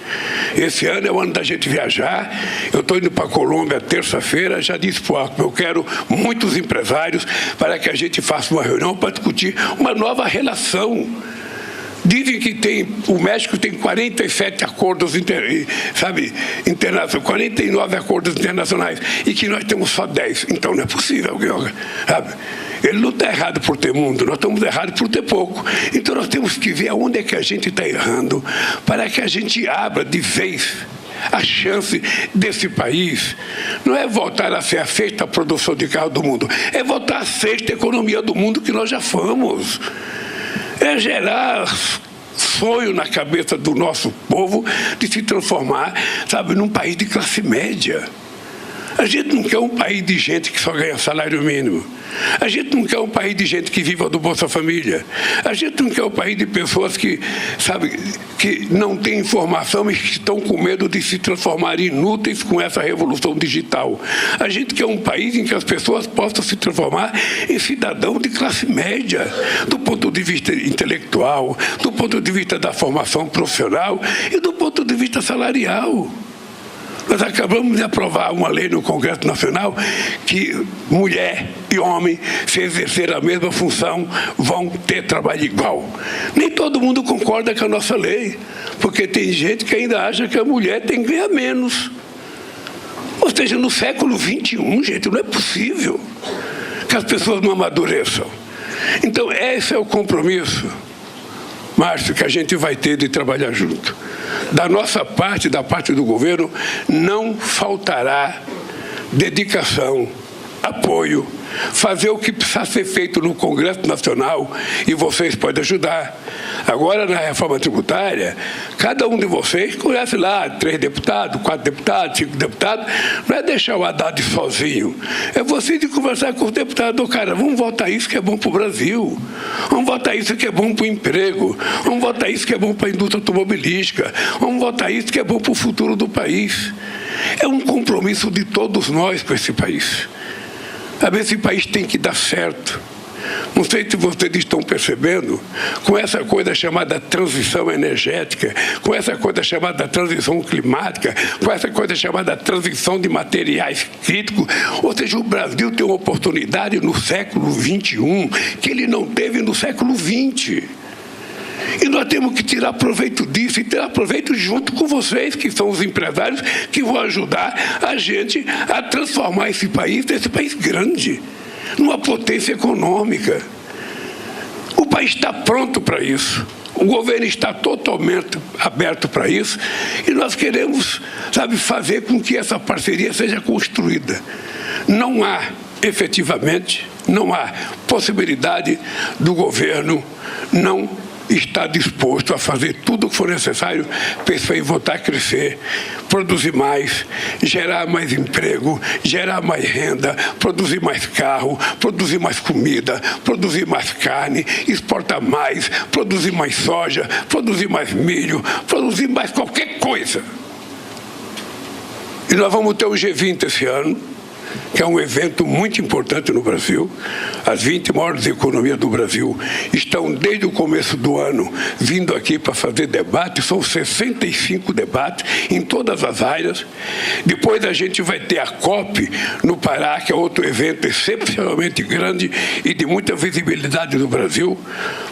S7: Esse ano é o ano da gente viajar. Eu estou indo para a Colômbia terça-feira, já disse para o Alckmin, eu quero muitos empresários para que a gente faça uma reunião para discutir uma nova relação. Dizem que o México tem 47 acordos internacionais, 49 acordos internacionais, e que nós temos só 10. Então não é possível, sabe? Ele não está errado por ter mundo, nós estamos errados por ter pouco. Então nós temos que ver aonde é que a gente está errando, para que a gente abra de vez a chance desse país. Não é voltar a ser a sexta produção de carro do mundo, é voltar a sexta economia do mundo que nós já fomos. É gerar sonho na cabeça do nosso povo de se transformar, sabe, num país de classe média. A gente não quer um país de gente que só ganha salário mínimo. A gente não quer um país de gente que viva do Bolsa Família. A gente não quer um país de pessoas que, sabe, que não têm informação e que estão com medo de se transformar inúteis com essa revolução digital. A gente quer um país em que as pessoas possam se transformar em cidadão de classe média, do ponto de vista intelectual, do ponto de vista da formação profissional e do ponto de vista salarial. Nós acabamos de aprovar uma lei no Congresso Nacional que mulher e homem, se exercer a mesma função, vão ter trabalho igual. Nem todo mundo concorda com a nossa lei, porque tem gente que ainda acha que a mulher tem que ganhar menos. Ou seja, no século XXI, gente, não é possível que as pessoas não amadureçam. Então, esse é o compromisso, Márcio, que a gente vai ter de trabalhar junto. Da nossa parte, da parte do governo, não faltará dedicação, apoio, fazer o que precisa ser feito no Congresso Nacional, e vocês podem ajudar. Agora, na reforma tributária, cada um de vocês conhece lá 3 deputados, 4 deputados, 5 deputados. Não é deixar o Haddad sozinho. É vocês de conversar com os deputados. Cara, vamos votar isso que é bom para o Brasil. Vamos votar isso que é bom para o emprego. Vamos votar isso que é bom para a indústria automobilística. Vamos votar isso que é bom para o futuro do país. É um compromisso de todos nós com esse país. Esse país tem que dar certo. Não sei se vocês estão percebendo, com essa coisa chamada transição energética, com essa coisa chamada transição climática, com essa coisa chamada transição de materiais críticos, ou seja, o Brasil tem uma oportunidade no século XXI que ele não teve no século XX. E nós temos que tirar proveito disso e tirar proveito junto com vocês, que são os empresários que vão ajudar a gente a transformar esse país grande, numa potência econômica. O país está pronto para isso. O governo está totalmente aberto para isso e nós queremos, sabe, fazer com que essa parceria seja construída. Não há, efetivamente, não há possibilidade do governo não está disposto a fazer tudo o que for necessário para esse país voltar a crescer, produzir mais, gerar mais emprego, gerar mais renda, produzir mais carro, produzir mais comida, produzir mais carne, exportar mais, produzir mais soja, produzir mais milho, produzir mais qualquer coisa. E nós vamos ter o G20 esse ano, que é um evento muito importante no Brasil. As 20 maiores economias do Brasil estão, desde o começo do ano, vindo aqui para fazer debate. São 65 debates em todas as áreas. Depois a gente vai ter a COP no Pará, que é outro evento excepcionalmente grande e de muita visibilidade no Brasil.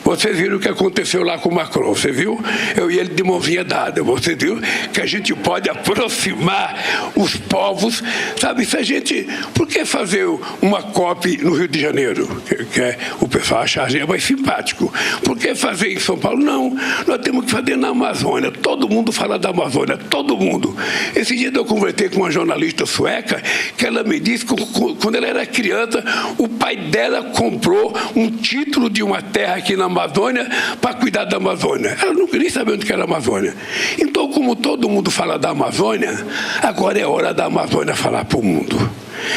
S7: Vocês viram o que aconteceu lá com o Macron, você viu? Eu e ele de mãozinha dada. Você viu que a gente pode aproximar os povos, sabe? Se a gente por que fazer uma COP no Rio de Janeiro? Que o pessoal acha mais simpático. Por que fazer em São Paulo? Não, nós temos que fazer na Amazônia. Todo mundo fala da Amazônia, todo mundo. Esse dia eu conversei com uma jornalista sueca, que ela me disse que quando ela era criança, o pai dela comprou um título de uma terra aqui na Amazônia para cuidar da Amazônia. Ela não queria saber onde que era a Amazônia. Então, como todo mundo fala da Amazônia, agora é hora da Amazônia falar para o mundo.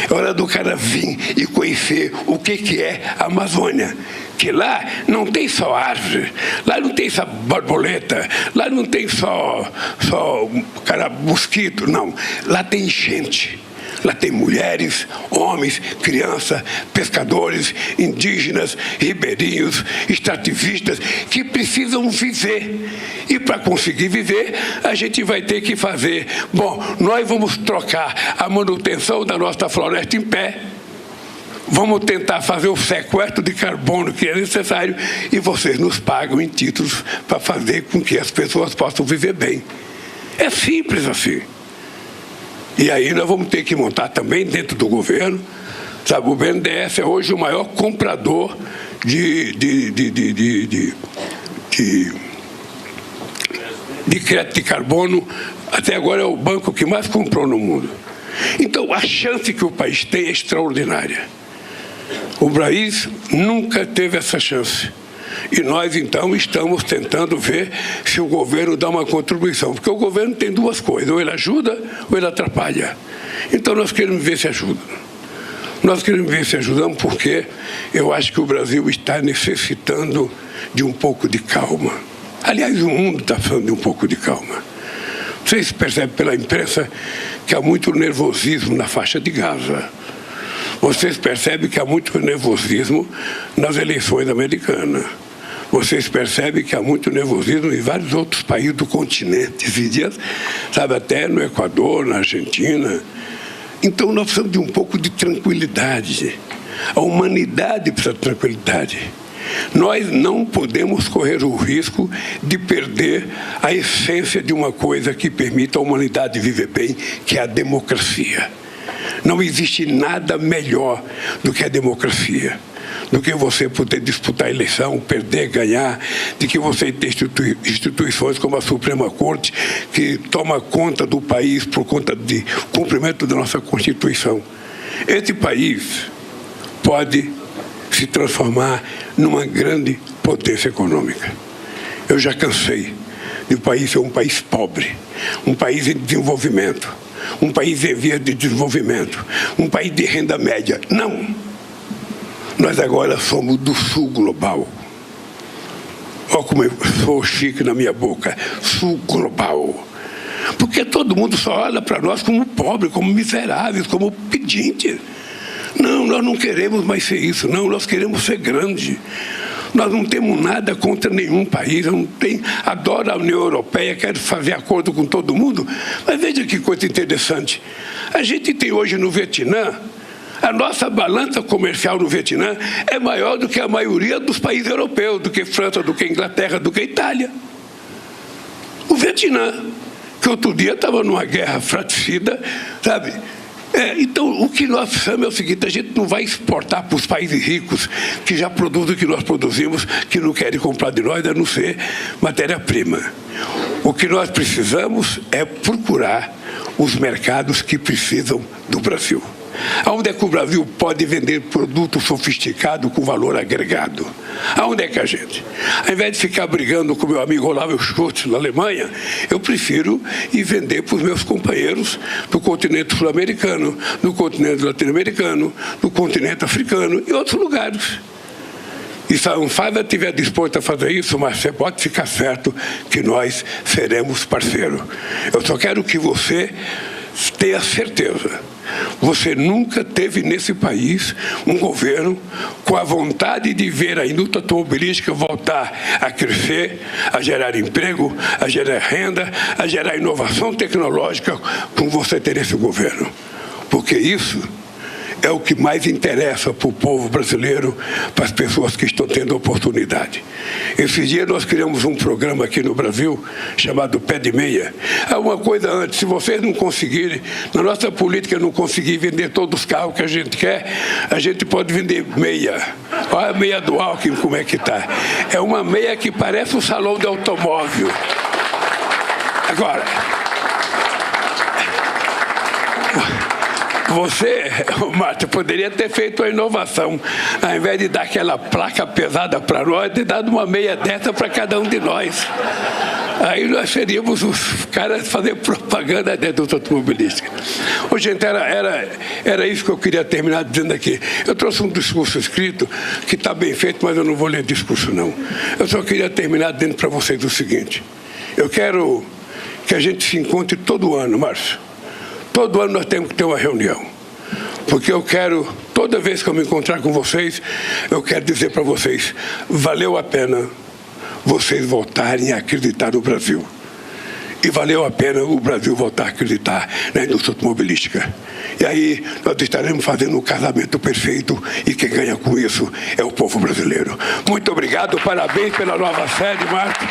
S7: É hora do cara vir e conhecer o que é a Amazônia. Que lá não tem só árvore, lá não tem só borboleta, lá não tem só mosquito, não. Lá tem gente. Lá tem mulheres, homens, crianças, pescadores, indígenas, ribeirinhos, extrativistas, que precisam viver. E para conseguir viver, a gente vai ter que fazer. Bom, nós vamos trocar a manutenção da nossa floresta em pé. Vamos tentar fazer o sequestro de carbono que é necessário e vocês nos pagam em títulos para fazer com que as pessoas possam viver bem. É simples assim. E aí nós vamos ter que montar também dentro do governo, sabe, o BNDES é hoje o maior comprador de crédito de carbono, até agora é o banco que mais comprou no mundo. Então a chance que o país tem é extraordinária. O país nunca teve essa chance. E nós, então, estamos tentando ver se o governo dá uma contribuição. Porque o governo tem duas coisas, ou ele ajuda ou ele atrapalha. Então, nós queremos ver se ajuda. Nós queremos ver se ajudamos porque eu acho que o Brasil está necessitando de um pouco de calma. Aliás, o mundo está precisando de um pouco de calma. Vocês percebem pela imprensa que há muito nervosismo na faixa de Gaza. Vocês percebem que há muito nervosismo nas eleições americanas. Vocês percebem que há muito nervosismo em vários outros países do continente. Esses dias, sabe, até no Equador, na Argentina. Então, nós precisamos de um pouco de tranquilidade. A humanidade precisa de tranquilidade. Nós não podemos correr o risco de perder a essência de uma coisa que permita a humanidade viver bem, que é a democracia. Não existe nada melhor do que a democracia, do que você poder disputar a eleição, perder, ganhar, de que você ter instituições como a Suprema Corte, que toma conta do país por conta de cumprimento da nossa Constituição. Esse país pode se transformar numa grande potência econômica. Eu já cansei de o país ser um país pobre, um país em desenvolvimento, um país em vias de desenvolvimento, um país de renda média. Não! Nós agora somos do sul global. Olha como eu sou chique na minha boca. Sul global. Porque todo mundo só olha para nós como pobres, como miseráveis, como pedintes. Não, nós não queremos mais ser isso. Não, nós queremos ser grande. Nós não temos nada contra nenhum país. Eu não tenho, adoro a União Europeia, quero fazer acordo com todo mundo. Mas veja que coisa interessante. A gente tem hoje no Vietnã, a nossa balança comercial no Vietnã é maior do que a maioria dos países europeus, do que França, do que Inglaterra, do que Itália. O Vietnã, que outro dia estava numa guerra fratricida, sabe? Então, o que nós precisamos é o seguinte: a gente não vai exportar para os países ricos que já produzem o que nós produzimos, que não querem comprar de nós, a não ser matéria-prima. O que nós precisamos é procurar os mercados que precisam do Brasil. Aonde é que o Brasil pode vender produto sofisticado com valor agregado? Aonde é que a gente? Ao invés de ficar brigando com meu amigo Olavo Scholz na Alemanha, eu prefiro ir vender para os meus companheiros do continente sul-americano, do continente latino-americano, do continente africano e outros lugares. E se a Anfávia estiver disposta a fazer isso, mas você pode ficar certo que nós seremos parceiros. Eu só quero que você tenha certeza. Você nunca teve nesse país um governo com a vontade de ver a indústria automobilística voltar a crescer, a gerar emprego, a gerar renda, a gerar inovação tecnológica, como você ter esse governo. Porque isso é o que mais interessa para o povo brasileiro, para as pessoas que estão tendo oportunidade. Esses dias nós criamos um programa aqui no Brasil chamado Pé de Meia. Uma coisa antes, se vocês não conseguirem, na nossa política não conseguir vender todos os carros que a gente quer, a gente pode vender meia. Olha a meia do Alckmin como é que está. É uma meia que parece um salão de automóvel. Agora, você, Márcio, poderia ter feito uma inovação. Ao invés de dar aquela placa pesada para nós, ter dado uma meia dessa para cada um de nós. Aí nós seríamos os caras fazer propaganda dentro do automobilística. Ô, gente, era isso que eu queria terminar dizendo aqui. Eu trouxe um discurso escrito que está bem feito, mas eu não vou ler discurso, não. Eu só queria terminar dizendo para vocês o seguinte. Eu quero que a gente se encontre todo ano, Márcio. Todo ano nós temos que ter uma reunião, porque eu quero, toda vez que eu me encontrar com vocês, eu quero dizer para vocês, valeu a pena vocês voltarem a acreditar no Brasil. E valeu a pena o Brasil voltar a acreditar na indústria automobilística. E aí nós estaremos fazendo um casamento perfeito e quem ganha com isso é o povo brasileiro. Muito obrigado, parabéns pela nova sede, Márcio.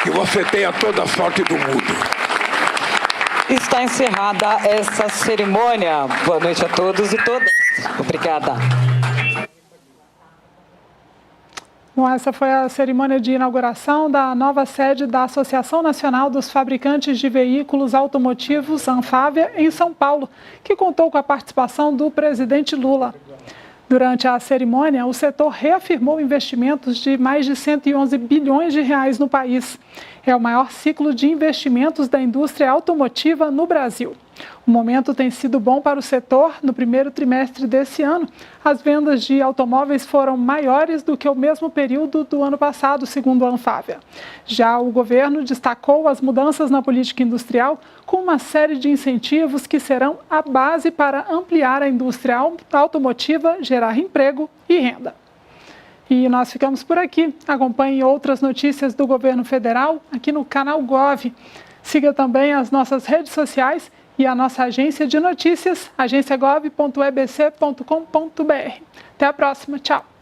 S7: Que você tenha toda a sorte do mundo.
S1: Está encerrada essa cerimônia. Boa noite a todos e todas. Obrigada.
S3: Bom, essa foi a cerimônia de inauguração da nova sede da Associação Nacional dos Fabricantes de Veículos Automotivos, Anfávia, em São Paulo, que contou com a participação do presidente Lula. Durante a cerimônia, o setor reafirmou investimentos de mais de 111 bilhões de reais no país. É o maior ciclo de investimentos da indústria automotiva no Brasil. O momento tem sido bom para o setor. No primeiro trimestre desse ano, as vendas de automóveis foram maiores do que o mesmo período do ano passado, segundo a Anfávia. Já o governo destacou as mudanças na política industrial com uma série de incentivos que serão a base para ampliar a indústria automotiva, gerar emprego e renda. E nós ficamos por aqui. Acompanhe outras notícias do governo federal aqui no canal Gov. Siga também as nossas redes sociais e a nossa agência de notícias, agenciagov.ebc.com.br. Até a próxima. Tchau.